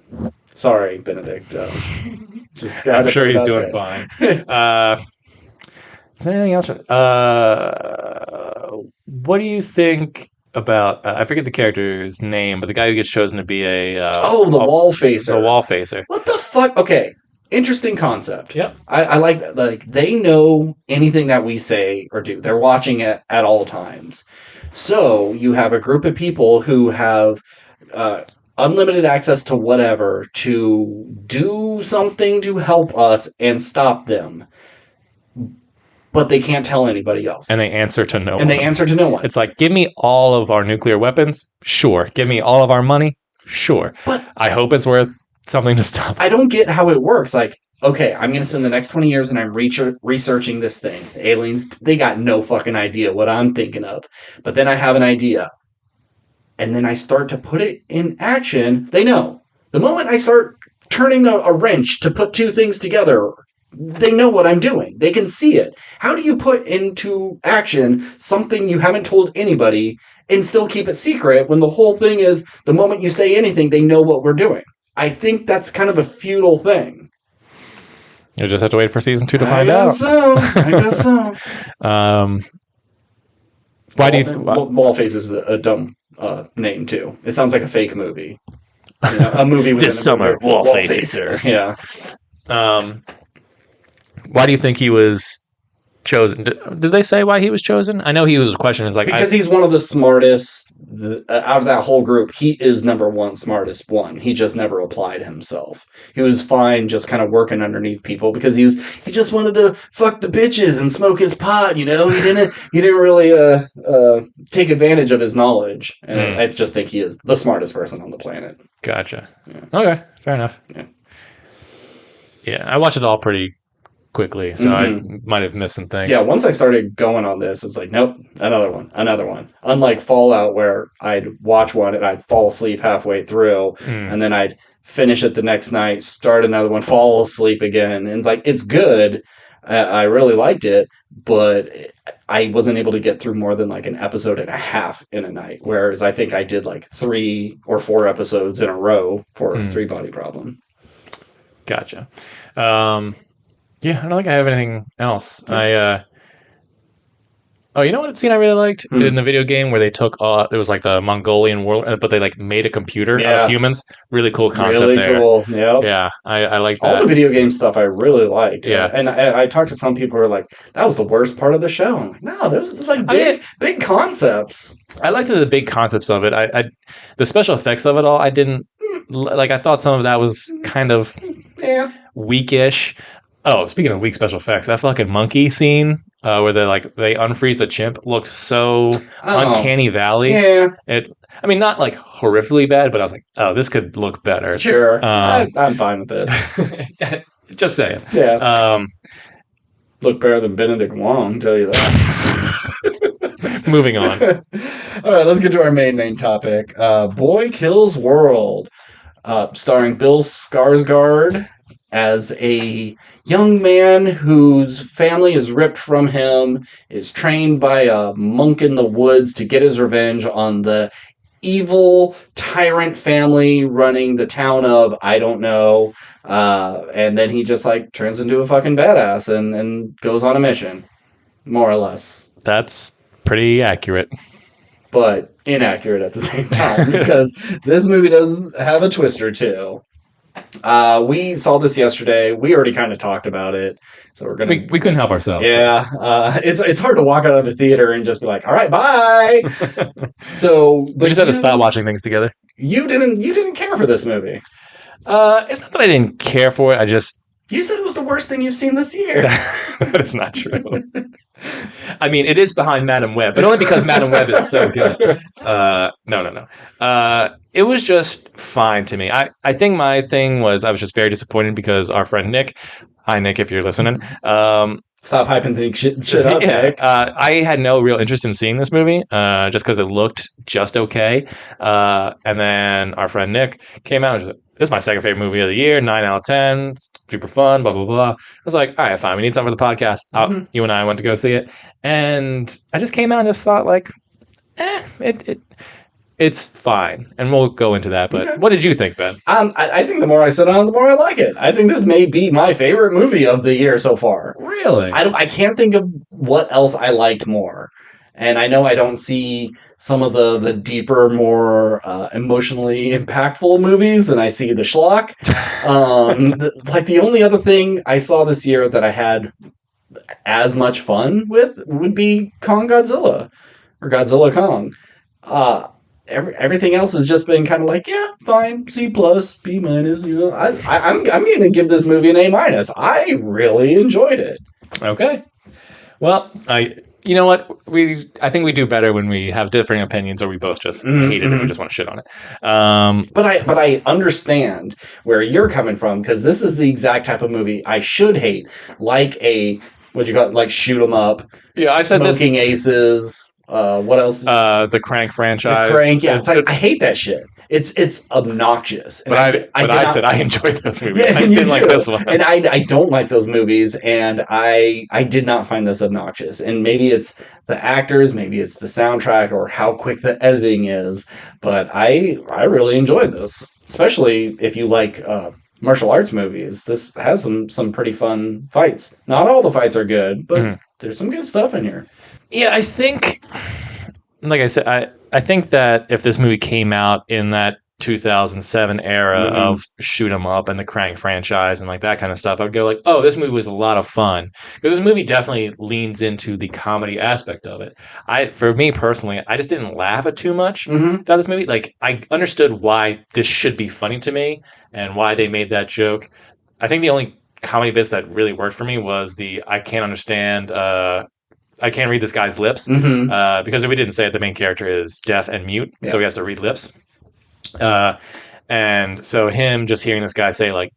Sorry, Benedict. I'm sure he's doing fine. Is there anything else? What do you think about, I forget the character's name, but the guy who gets chosen to be the wall facer. The wall facer. What the fuck? Okay. Interesting concept. Yep. I like that. Like, they know anything that we say or do. They're watching it at all times. So you have a group of people who have unlimited access to whatever to do something to help us and stop them. But they can't tell anybody else. And they answer to no one. It's like, give me all of our nuclear weapons? Sure. Give me all of our money? Sure. But I hope it's worth something to stop. I don't get how it works. Like, okay, I'm going to spend the next 20 years and I'm researching this thing. The aliens, they got no fucking idea what I'm thinking of. But then I have an idea. And then I start to put it in action. They know. The moment I start turning a wrench to put two things together, they know what I'm doing. They can see it. How do you put into action something you haven't told anybody and still keep it secret when the whole thing is the moment you say anything, they know what we're doing? I think that's kind of a futile thing. You'll just have to wait for season 2 to find out. I guess so. Why do you... Wallface is a dumb name, too. It sounds like a fake movie. A movie within this summer, Wallfacer. Yeah. Why do you think he was chosen? Did they say why he was chosen? I know he was questioned. Is like because he's one of the smartest out of that whole group. He is number one smartest one. He just never applied himself. He was fine just kind of working underneath people because he just wanted to fuck the bitches and smoke his pot. He didn't really take advantage of his knowledge. And I just think he is the smartest person on the planet. Gotcha. Yeah. Okay, fair enough. Yeah, I watched it all pretty quickly, so I might have missed some things. Yeah, once I started going on this, it's like, nope, another one. Unlike Fallout, where I'd watch one and I'd fall asleep halfway through, and then I'd finish it the next night, start another one, fall asleep again. And it's good. I really liked it, but I wasn't able to get through more than an episode and a half in a night, whereas I think I did 3 or 4 episodes in a row for Three Body Problem. Gotcha. Yeah, I don't think I have anything else. You know what scene I really liked in the video game where they took it was the Mongolian world, but they made a computer out of humans. Really cool concept there. Really cool. Yep. Yeah, I like that. All the video game stuff I really liked. Yeah, and I talked to some people who were like, "That was the worst part of the show." I'm like, "No, there's big concepts." I liked the big concepts of it. I the special effects of it all. I didn't like. I thought some of that was kind of weakish. Oh, speaking of weak special effects, that fucking monkey scene where they unfreeze the chimp looked so uncanny valley. Yeah. I mean, not horrifically bad, but I was like, oh, this could look better. Sure. I'm fine with it. Just saying. Yeah. Look better than Benedict Wong, tell you that. Moving on. All right, let's get to our main topic. Boy Kills World, starring Bill Skarsgård as a young man whose family is ripped from him, is trained by a monk in the woods to get his revenge on the evil tyrant family running the town of, I don't know, and then he just turns into a fucking badass and goes on a mission, more or less. That's pretty accurate. But inaccurate at the same time, because this movie does have a twist or two. We saw this yesterday. We already kind of talked about it, so we're gonna. We couldn't help ourselves. Yeah, it's hard to walk out of the theater and just be like, "All right, bye." So, we just had to stop watching things together. You didn't care for this movie. It's not that I didn't care for it. You said it was the worst thing you've seen this year. That is not true. I mean, it is behind Madam Web, but only because Madam Web is so good. No. It was just fine to me. I think my thing was I was just very disappointed because our friend Nick, hi Nick, if you're listening. Stop hyping things shit up, Nick. I had no real interest in seeing this movie just because it looked just okay. And then our friend Nick came out and was like, this is my second favorite movie of the year, 9 out of 10, super fun, blah, blah, blah. I was like, all right, fine, we need something for the podcast. Mm-hmm. You and I went to go see it. And I just came out and just thought, like, it's fine. And we'll go into that. But What did you think, Ben? I think the more I sit on it, the more I like it. I think this may be my favorite movie of the year so far. Really? I can't think of what else I liked more. And I know I don't see some of the deeper, more emotionally impactful movies, and I see the schlock. The only other thing I saw this year that I had as much fun with would be Kong Godzilla, or Godzilla Kong. Everything else has just been kind of like, yeah, fine, C+, B-. I'm going to give this movie an A-. I really enjoyed it. Okay. Well, you know what? I think we do better when we have differing opinions, or we both just hate it and we just want to shit on it. But I understand where you're coming from, because this is the exact type of movie I should hate, like like Shoot 'em Up. Yeah, I said this. Smoking Aces. What else? The Crank franchise. The Crank, yeah. I hate that shit. It's obnoxious. And I said I enjoyed those movies. Yeah, I didn't like this one. And I don't like those movies, and I did not find this obnoxious. And maybe it's the actors, maybe it's the soundtrack, or how quick the editing is. But I really enjoyed this, especially if you like martial arts movies. This has some pretty fun fights. Not all the fights are good, but there's some good stuff in here. Yeah, I think, like I said, I think that if this movie came out in that 2007 era of Shoot 'em Up and the Crank franchise and like that kind of stuff, I would go like, oh, this movie was a lot of fun. Because this movie definitely leans into the comedy aspect of it. For me personally, I just didn't laugh at too much about this movie. Like, I understood why this should be funny to me and why they made that joke. I think the only comedy bits that really worked for me was I can't understand... I can't read this guy's lips because if we didn't say it, the main character is deaf and mute, so he has to read lips. And so him just hearing this guy say like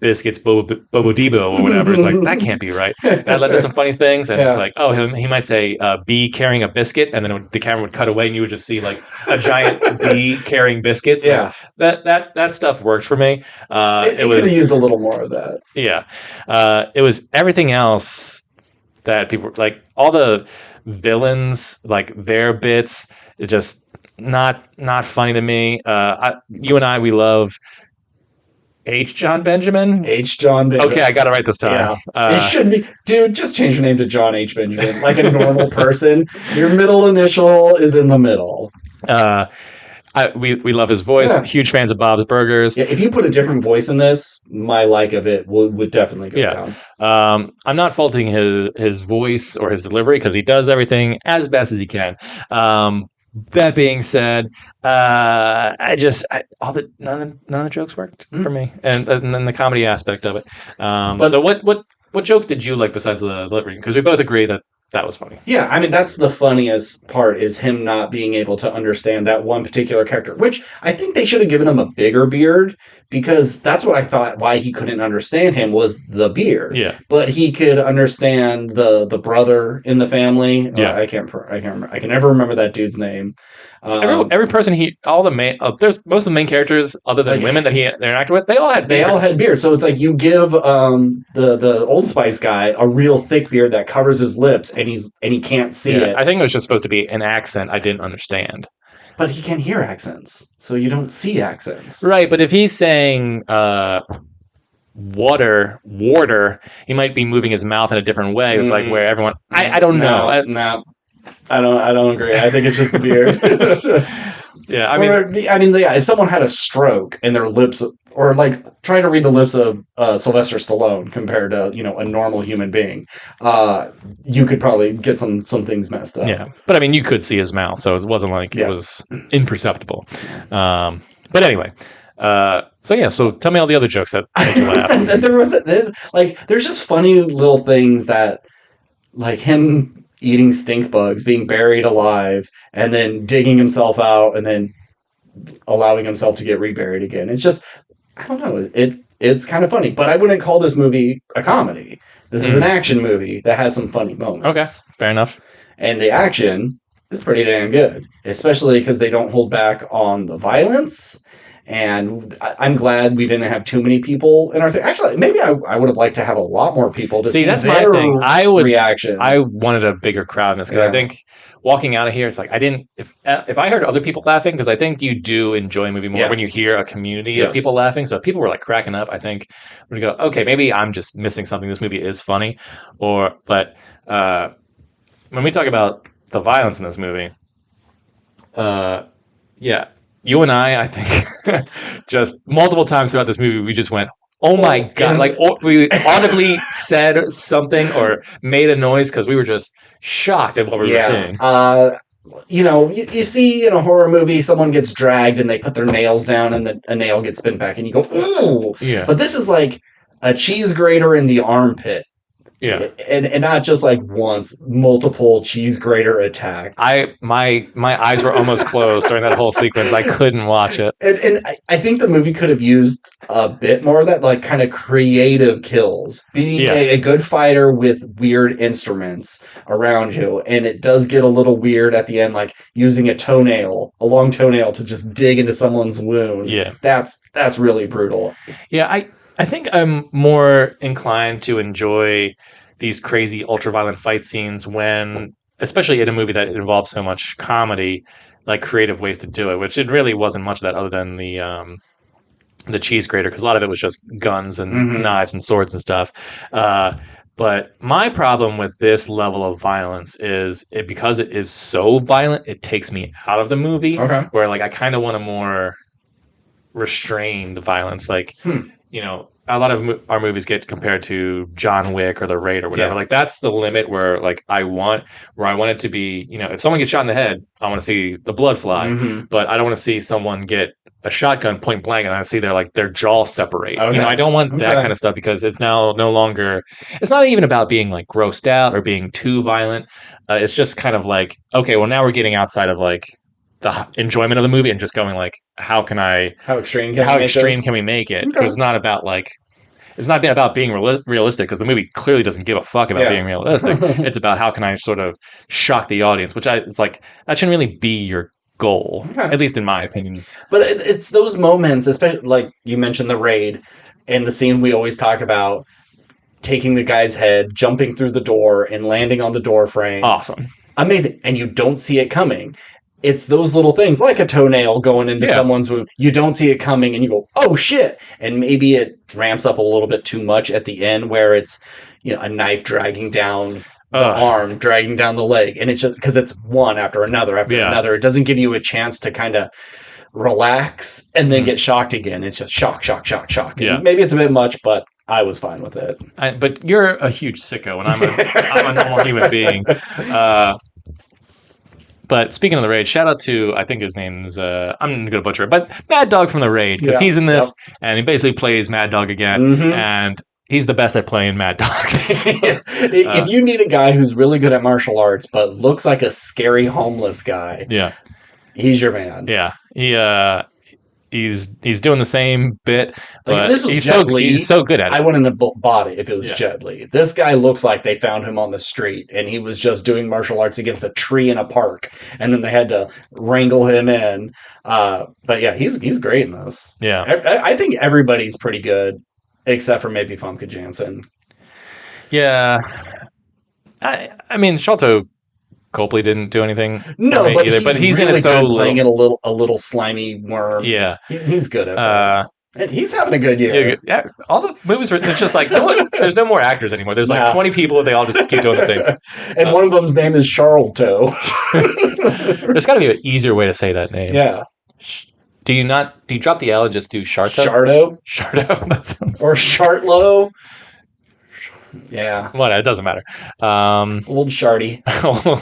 biscuits, bobo debo or whatever, it's like, that can't be right. That led to some funny things, and it's like, oh, he might say bee carrying a biscuit, and then the camera would cut away, and you would just see like a giant bee carrying biscuits. Yeah, that stuff worked for me. It could have used a little more of that. Yeah, it was everything else that people like, all the villains, like their bits, just not funny to me. You and I, we love H. John Benjamin. Okay, I got it right this time. Yeah. It should be, dude. Just change your name to John H. Benjamin, like a normal person. Your middle initial is in the middle. We love his voice. Yeah. Huge fans of Bob's Burgers. Yeah, if you put a different voice in this, my like of it would definitely go down. I'm not faulting his voice or his delivery because he does everything as best as he can. That being said, none of the jokes worked for me, and then the comedy aspect of it. So what jokes did you like besides the delivery? Because we both agree that was funny. Yeah, I mean, that's the funniest part, is him not being able to understand that one particular character, which I think they should have given him a bigger beard, because that's what I thought why he couldn't understand him was the beard. Yeah. But he could understand the brother in the family. Yeah. I can never remember that dude's name. Every person there's most of the main characters other than women that he interacted with, they all had beards. They all had beards. So it's like you give the Old Spice guy a real thick beard that covers his lips, and he can't see it. I think it was just supposed to be an accent I didn't understand. But he can't hear accents, so you don't see accents. Right, but if he's saying water, he might be moving his mouth in a different way. It's like where everyone I don't know. No. I don't agree. I think it's just the beard. Yeah, I mean, if someone had a stroke and their lips, or like trying to read the lips of Sylvester Stallone compared to a normal human being, you could probably get some things messed up. Yeah, but I mean, you could see his mouth, so it wasn't like it was imperceptible. But anyway. So tell me all the other jokes that made you laugh. There's just funny little things that, like him eating stink bugs, being buried alive, and then digging himself out, and then allowing himself to get reburied again. It's just, I don't know. It's kind of funny, but I wouldn't call this movie a comedy. This is an action movie that has some funny moments. Okay, fair enough. And the action is pretty damn good, especially because they don't hold back on the violence. And I'm glad we didn't have too many people in our thing. Actually, maybe I would have liked to have a lot more people to see that's their my thing. reaction. I wanted a bigger crowd in this because I think walking out of here, it's like I didn't. If I heard other people laughing, because I think you do enjoy a movie more when you hear a community of people laughing. So if people were like cracking up, I think I'm gonna go, okay, maybe I'm just missing something. This movie is funny, but when we talk about the violence in this movie, you and I think, just multiple times throughout this movie, we just went, oh my God. Like, we audibly said something or made a noise because we were just shocked at what we were seeing. You see in a horror movie, someone gets dragged and they put their nails down and a nail gets spin back and you go, ooh. Yeah. But this is like a cheese grater in the armpit. Yeah, and not just like once, multiple cheese grater attacks. My eyes were almost closed during that whole sequence. I couldn't watch it. And I think the movie could have used a bit more of that, like kind of creative kills. Being a good fighter with weird instruments around you, and it does get a little weird at the end, like using a long toenail to just dig into someone's wound. Yeah, that's really brutal. Yeah, I think I'm more inclined to enjoy these crazy ultra-violent fight scenes when, especially in a movie that involves so much comedy, like creative ways to do it, which it really wasn't much of that other than the cheese grater, because a lot of it was just guns and knives and swords and stuff. But my problem with this level of violence is because it is so violent, it takes me out of the movie, where like I kind of want a more restrained violence, like a lot of our movies get compared to John Wick or The Raid or whatever. Like that's the limit where I want it to be, if someone gets shot in the head, I want to see the blood fly, but I don't want to see someone get a shotgun point blank and I see their jaw separate. I don't want that kind of stuff, because it's now no longer, it's not even about being like grossed out or being too violent. It's just kind of like, okay, well now we're getting outside of like the enjoyment of the movie and just going like, how extreme can we make it? Because it's not about being realistic, because the movie clearly doesn't give a fuck about being realistic. It's about how can I sort of shock the audience, which it's like that shouldn't really be your goal, at least in my opinion. But it's those moments, especially like you mentioned The Raid, and the scene we always talk about, taking the guy's head, jumping through the door, and landing on the door frame. Awesome. Amazing. And you don't see it coming. It's those little things, like a toenail going into someone's wound. You don't see it coming, and you go, oh, shit. And maybe it ramps up a little bit too much at the end, where it's a knife dragging down the arm, dragging down the leg. And it's just because it's one after another after another. It doesn't give you a chance to kind of relax and then get shocked again. It's just shock. Yeah. Maybe it's a bit much, but I was fine with it. But you're a huge sicko, and I'm a normal human being. But speaking of The Raid, shout out to, I think his name's, I'm going to butcher it, but Mad Dog from The Raid, because he's in this, and he basically plays Mad Dog again, and he's the best at playing Mad Dog. If you need a guy who's really good at martial arts, but looks like a scary homeless guy, he's your man. Yeah, he's doing the same bit, but he's so good at it. I wouldn't have bought it if it was Jet Li. This guy looks like they found him on the street and he was just doing martial arts against a tree in a park, and then they had to wrangle him in. But yeah, he's great in this. Yeah, I think everybody's pretty good except for maybe Famke Janssen. Yeah, I mean Sholto Copley didn't do anything. No, but either. But he's really in it so playing it a little slimy worm. Yeah, he's good at that. And he's having a good year. Yeah, all the movies it's just like there's no more actors anymore. There's like 20 people. They all just keep doing the things. And one of them's name is Charlton. There's got to be an easier way to say that name. Yeah. Do you drop the L and just do Sharto? Sharto? Or Shartlow? Yeah. What? It doesn't matter. Old Shardy.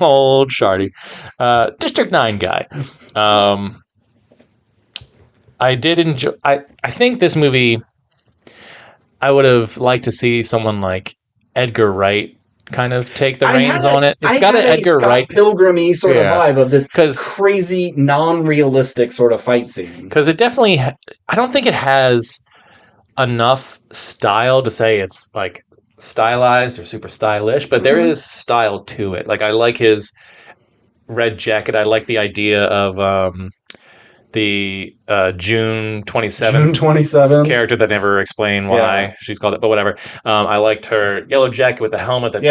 Old Shardy. District 9 guy. I did enjoy... I think this movie... I would have liked to see someone like Edgar Wright kind of take the reins on it. It's got an Edgar Wright Pilgrim-y sort of vibe of this crazy, non-realistic sort of fight scene. Because it definitely... I don't think it has enough style to say it's like stylized or super stylish, but there is style to it. Like, I like his red jacket. I like the idea of the June 27th character that never explained why she's called it, but whatever. I liked her yellow jacket with the helmet that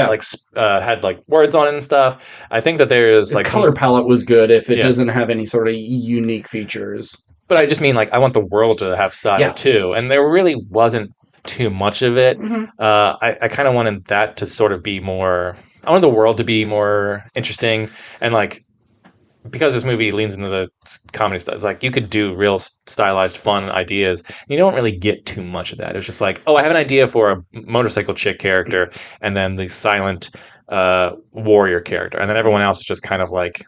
had like words on it and stuff. I think that there's like color palette was good if it doesn't have any sort of unique features. But I just mean, like, I want the world to have style too, and there really wasn't too much of it. I kind of wanted that to sort of be more. I wanted the world to be more interesting, and like, because this movie leans into the comedy stuff, it's like you could do real stylized, fun ideas. And you don't really get too much of that. It's just like, oh, I have an idea for a motorcycle chick character, and then the silent warrior character, and then everyone else is just kind of like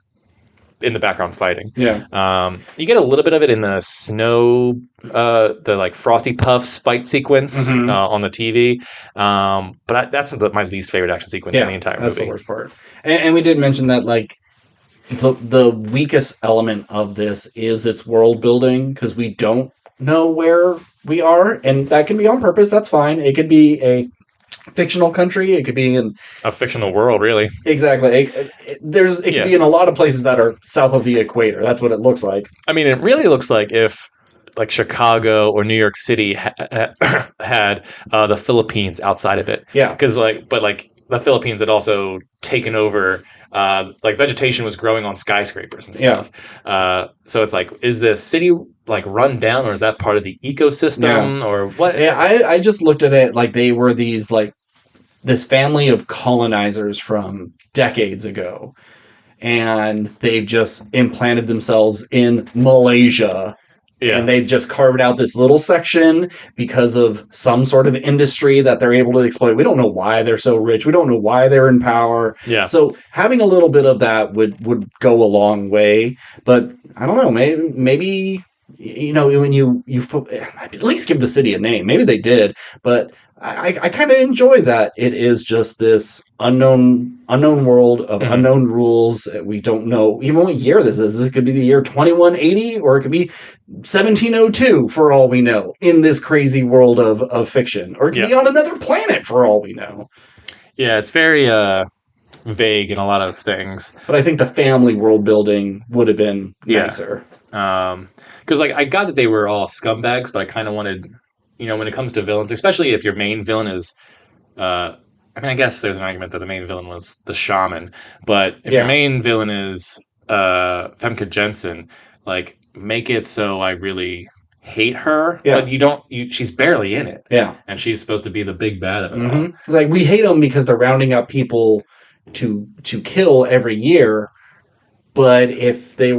in the background fighting. Yeah. You get a little bit of it in the snow, the like Frosty Puffs fight sequence on the TV. But that's my least favorite action sequence in the entire movie. That's the worst part. And we did mention that, like, the weakest element of this is its world building, because we don't know where we are, and that can be on purpose. That's fine. It could be a fictional country. It could be in a fictional world, really. Exactly. It could be in a lot of places that are south of the equator. That's what it looks like. I mean, it really looks like if like Chicago or New York City had the Philippines outside of it. Yeah. Because the Philippines had also taken over. Like vegetation was growing on skyscrapers and stuff. Yeah. So it's like, is the city like run down, or is that part of the ecosystem, or what? Yeah, I just looked at it like they were these like this family of colonizers from decades ago, and they've just implanted themselves in Malaysia. Yeah. And they just carved out this little section because of some sort of industry that they're able to exploit. We don't know why they're so rich. We don't know why they're in power. Yeah. So having a little bit of that would go a long way. But I don't know. Maybe you know, when you at least give the city a name. Maybe they did, but I kind of enjoy that it is just this unknown world of unknown rules. We don't know even what year this is. This could be the year 2180, or it could be 1702 for all we know, in this crazy world of fiction, or it could be on another planet for all we know. Yeah, it's very vague in a lot of things. But I think the family world building would have been nicer. Because like I got that they were all scumbags, but I kind of wanted, you know, when it comes to villains, especially if your main villain is, I mean, I guess there's an argument that the main villain was the shaman, but if your main villain is Femke Jensen, like, make it so I really hate her, but she's barely in it. Yeah. And she's supposed to be the big bad of it all. Like, we hate them because they're rounding up people to kill every year, but if they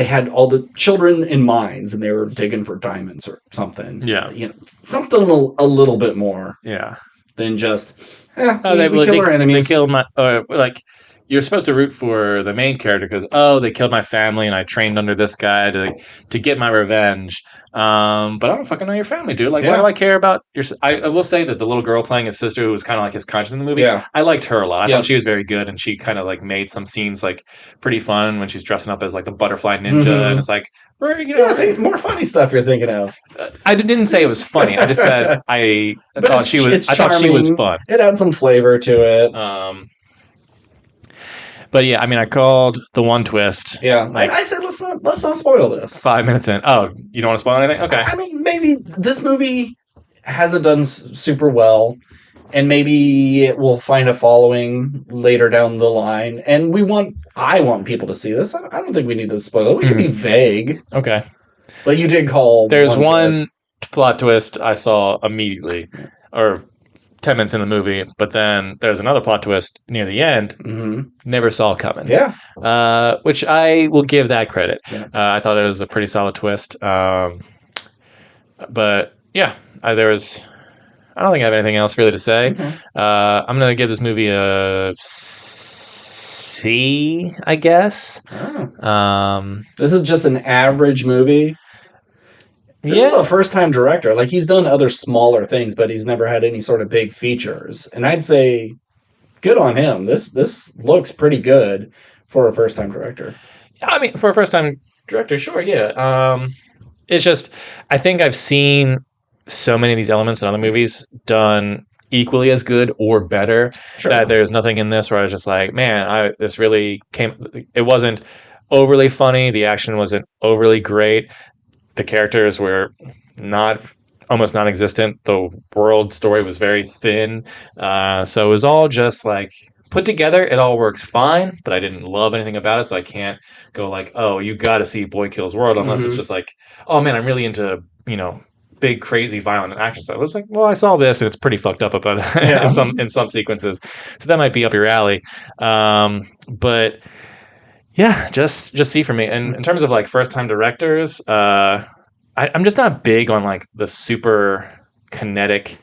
had all the children in mines and they were digging for diamonds or something. Yeah. You know, something a little bit more. Yeah. Than just, we kill our enemies. They kill my, like, you're supposed to root for the main character because, they killed my family and I trained under this guy to get my revenge. But I don't fucking know your family, dude. Like, why do I care about your... I will say that the little girl playing his sister, who was kind of like his conscience in the movie, I liked her a lot. I thought she was very good, and she kind of like made some scenes like pretty fun when she's dressing up as like the butterfly ninja, and it's like, more funny stuff you're thinking of. I didn't say it was funny. I just said I thought she was fun. It had some flavor to it. But yeah, I mean, I called the one twist. Yeah, like, I said, let's not spoil this. 5 minutes in. Oh, you don't want to spoil anything? Okay. I mean, maybe this movie hasn't done super well, and maybe it will find a following later down the line. And I want people to see this. I don't think we need to spoil it. We can be vague. Okay. But you did call. There's one plot twist I saw immediately, or 10 minutes in the movie, but then there's another plot twist near the end. Never saw coming. Yeah. Which I will give that credit. Yeah. I thought it was a pretty solid twist. But yeah, I don't think I have anything else really to say. I'm going to give this movie a C, I guess. This is just an average movie. This is a first-time director. Like, he's done other smaller things, but he's never had any sort of big features. And I'd say, good on him. This looks pretty good for a first-time director. I mean, for a first-time director, sure, yeah. It's just, I think I've seen so many of these elements in other movies done equally as good or better, that there's nothing in this where I was just like, man, this really it wasn't overly funny. The action wasn't overly great. The characters were almost non-existent. The world story was very thin. So it was all just like put together. It all works fine, but I didn't love anything about it. So I can't go like, oh, you got to see Boy Kills World, unless it's just like, oh man, I'm really into, big, crazy, violent action stuff. I was like, well, I saw this and it's pretty fucked up about it in some sequences. So that might be up your alley. But yeah, just see for me. And in terms of like first time directors, I'm just not big on like the super kinetic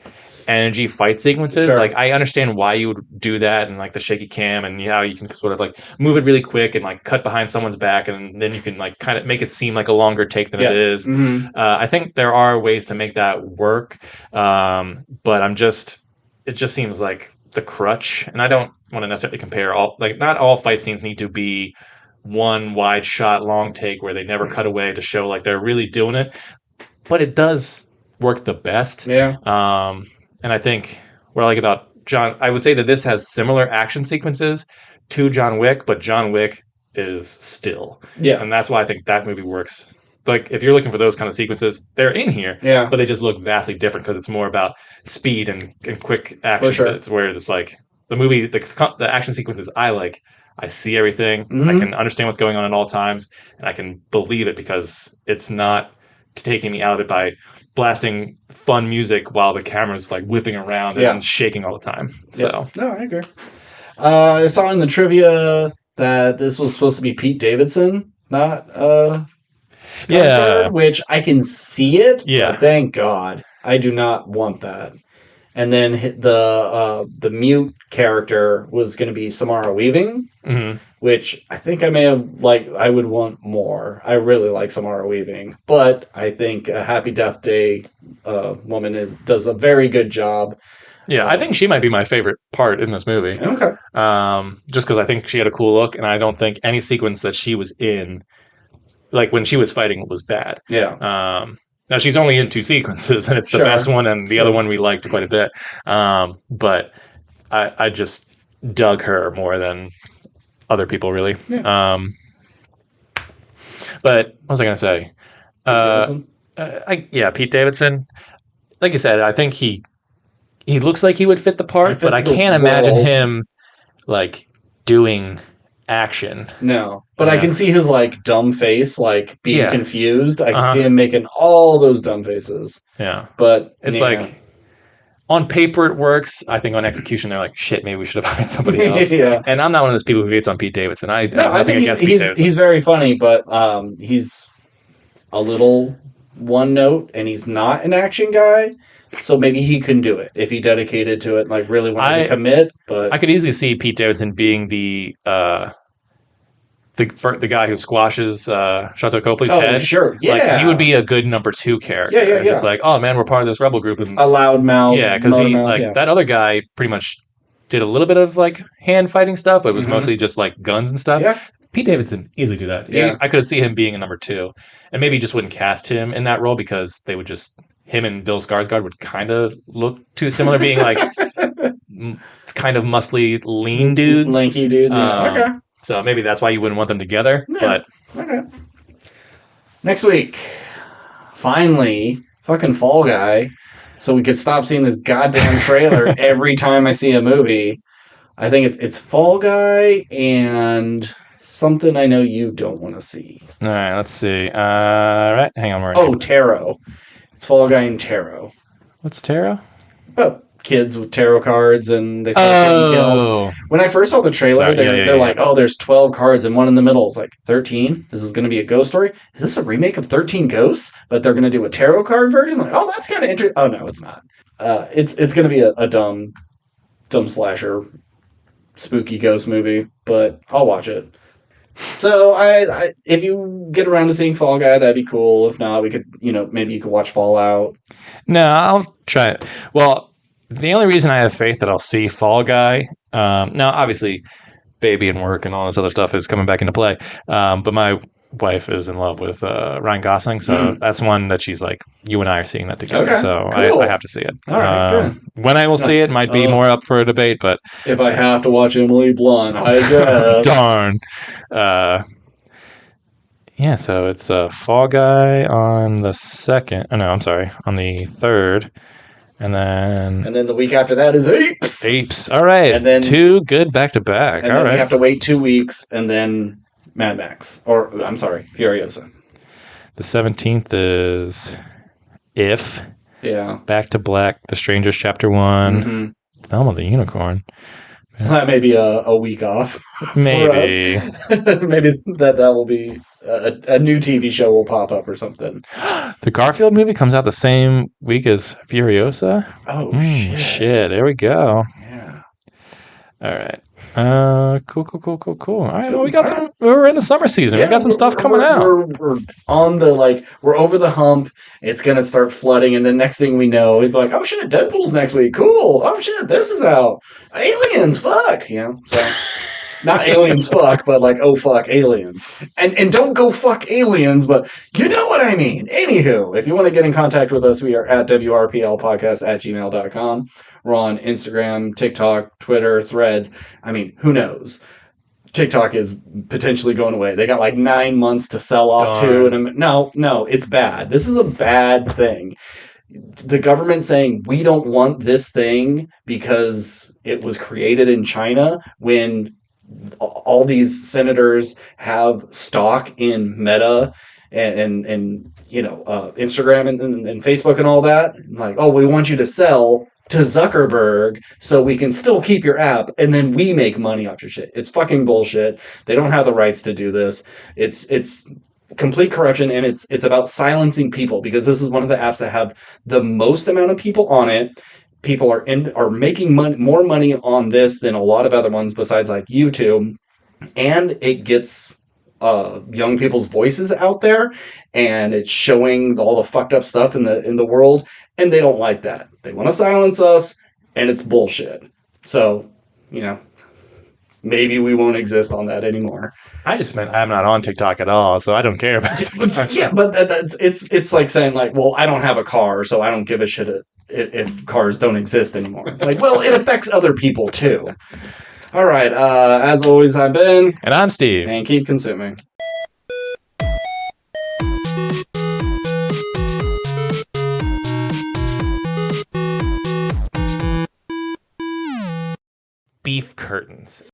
energy fight sequences. Like, I understand why you would do that, and like the shaky cam, and how you can sort of like move it really quick and like cut behind someone's back, and then you can like kind of make it seem like a longer take than it is. I think there are ways to make that work, but it just seems like the crutch, and I don't want to necessarily compare not all fight scenes need to be one wide shot long take where they never cut away to show like they're really doing it, but it does work the best. And I think what I like about I would say that this has similar action sequences to John Wick, but John Wick is still. And that's why I think that movie works. Like, if you're looking for those kind of sequences, they're in here, but they just look vastly different because it's more about speed and quick action. It's where it's like the movie, the action sequences I see everything. I can understand what's going on at all times, and I can believe it because it's not taking me out of it by blasting fun music while the camera's like whipping around and shaking all the time. So no, I agree. I saw in the trivia that this was supposed to be Pete Davidson, not Skarsgård, which I can see it. But thank God, I do not want that. And then the mute character was going to be Samara Weaving, which I think I would want more. I really like Samara Weaving, but I think a Happy Death Day woman does a very good job. Yeah, I think she might be my favorite part in this movie. Okay. Just because I think she had a cool look, and I don't think any sequence that she was in, like when she was fighting, was bad. Yeah. Now, she's only in 2 sequences, and it's the best one, and the other one we liked quite a bit. But I just dug her more than other people, really. Yeah. But what was I going to say? Pete Davidson. Like you said, I think he looks like he would fit the part, but I can't imagine him like doing action. No, but I can see his like dumb face, like being confused. I can see him making all those dumb faces. Yeah, but it's like on paper it works. I think on execution they're like, shit, maybe we should have hired somebody else. And I'm not one of those people who hates on Pete Davidson. I think against Pete Davidson. He's very funny, but he's a little one note, and he's not an action guy. So maybe he can do it if he dedicated to it, and like really wanted to commit. But I could easily see Pete Davidson being the guy who squashes Chateau Copley's head. Sure, yeah. Like, he would be a good number 2 character. Yeah. Just like, oh man, we're part of this rebel group, and a loudmouth. Yeah, because that other guy pretty much did a little bit of like hand fighting stuff, but it was mostly just like guns and stuff. Yeah. Pete Davidson easily do that. Yeah. I could see him being a number 2, and maybe just wouldn't cast him in that role because they would just. Him and Bill Skarsgård would kind of look too similar, being like kind of muscly, lean dudes. Lanky dudes, okay. So maybe that's why you wouldn't want them together. Yeah. But okay. Next week, finally, fucking Fall Guy, so we could stop seeing this goddamn trailer every time I see a movie. I think it's Fall Guy and something I know you don't want to see. All right, let's see. All right, hang on. Tarot. It's Fall Guy and Tarot. What's Tarot? Oh, kids with tarot cards and they start getting killed. When I first saw the trailer, they're like, oh, there's 12 cards and one in the middle. It's like, 13? This is going to be a ghost story? Is this a remake of 13 Ghosts? But they're going to do a tarot card version? Like, oh, that's kind of interesting. Oh, no, it's not. It's going to be a dumb slasher, spooky ghost movie, but I'll watch it. So I if you get around to seeing Fall Guy, that'd be cool. If not, we could, maybe you could watch Fallout. No, I'll try it. Well, the only reason I have faith that I'll see Fall Guy, now obviously baby and work and all this other stuff is coming back into play. But my wife is in love with Ryan Gosling, so that's one that she's like, you and I are seeing that together. Okay, so cool. I have to see it. All right, good. When I will see it might be more up for a debate, but if I have to watch Emily Blunt, I guess. Darn. Yeah, so it's Fall Guy on the 2nd. Oh, no, I'm sorry, on the 3rd. And then the week after that is Apes. Apes. All right. And then 2 good back-to-back. And all then right. we have to wait 2 weeks, and then Mad Max. Or, I'm sorry, Furiosa. The 17th is If. Yeah. Back to Black, The Strangers Chapter 1. Mm-hmm. Thelma the Unicorn. Yeah. That may be a week off. Maybe. Maybe that will be a new TV show will pop up or something. The Garfield movie comes out the same week as Furiosa. Oh, shit. There we go. Yeah. All right. Cool. All right. Well, we got some. We're in the summer season. Yeah, we got some stuff coming out. We're on the we're over the hump. It's gonna start flooding, and the next thing we know, it's like, oh shit, Deadpool's next week. Cool. Oh shit, this is out. Aliens, fuck. So not aliens, fuck, but oh fuck, aliens. And don't go fuck aliens, but you know what I mean. Anywho, if you want to get in contact with us, we are at WRPLpodcast@gmail.com. We're on Instagram, TikTok, Twitter, Threads. I mean, who knows? TikTok is potentially going away. They got 9 months to sell off to. And no, it's bad. This is a bad thing. The government saying we don't want this thing because it was created in China when all these senators have stock in Meta and Instagram and Facebook and all that. We want you to sell to Zuckerberg so we can still keep your app and then we make money off your shit. It's fucking bullshit. They don't have the rights to do this. It's complete corruption, and it's about silencing people because this is one of the apps that have the most amount of people on it. People are making more money on this than a lot of other ones besides YouTube, and it gets young people's voices out there, and it's showing all the fucked up stuff in the world, and they don't like that. They want to silence us, and it's bullshit. So, maybe we won't exist on that anymore. I just meant I'm not on TikTok at all, so I don't care about TikTok. Yeah, but it's like saying well, I don't have a car, so I don't give a shit if cars don't exist anymore. It affects other people too. All right, as always, I'm Ben. And I'm Steve. And keep consuming. Beef curtains.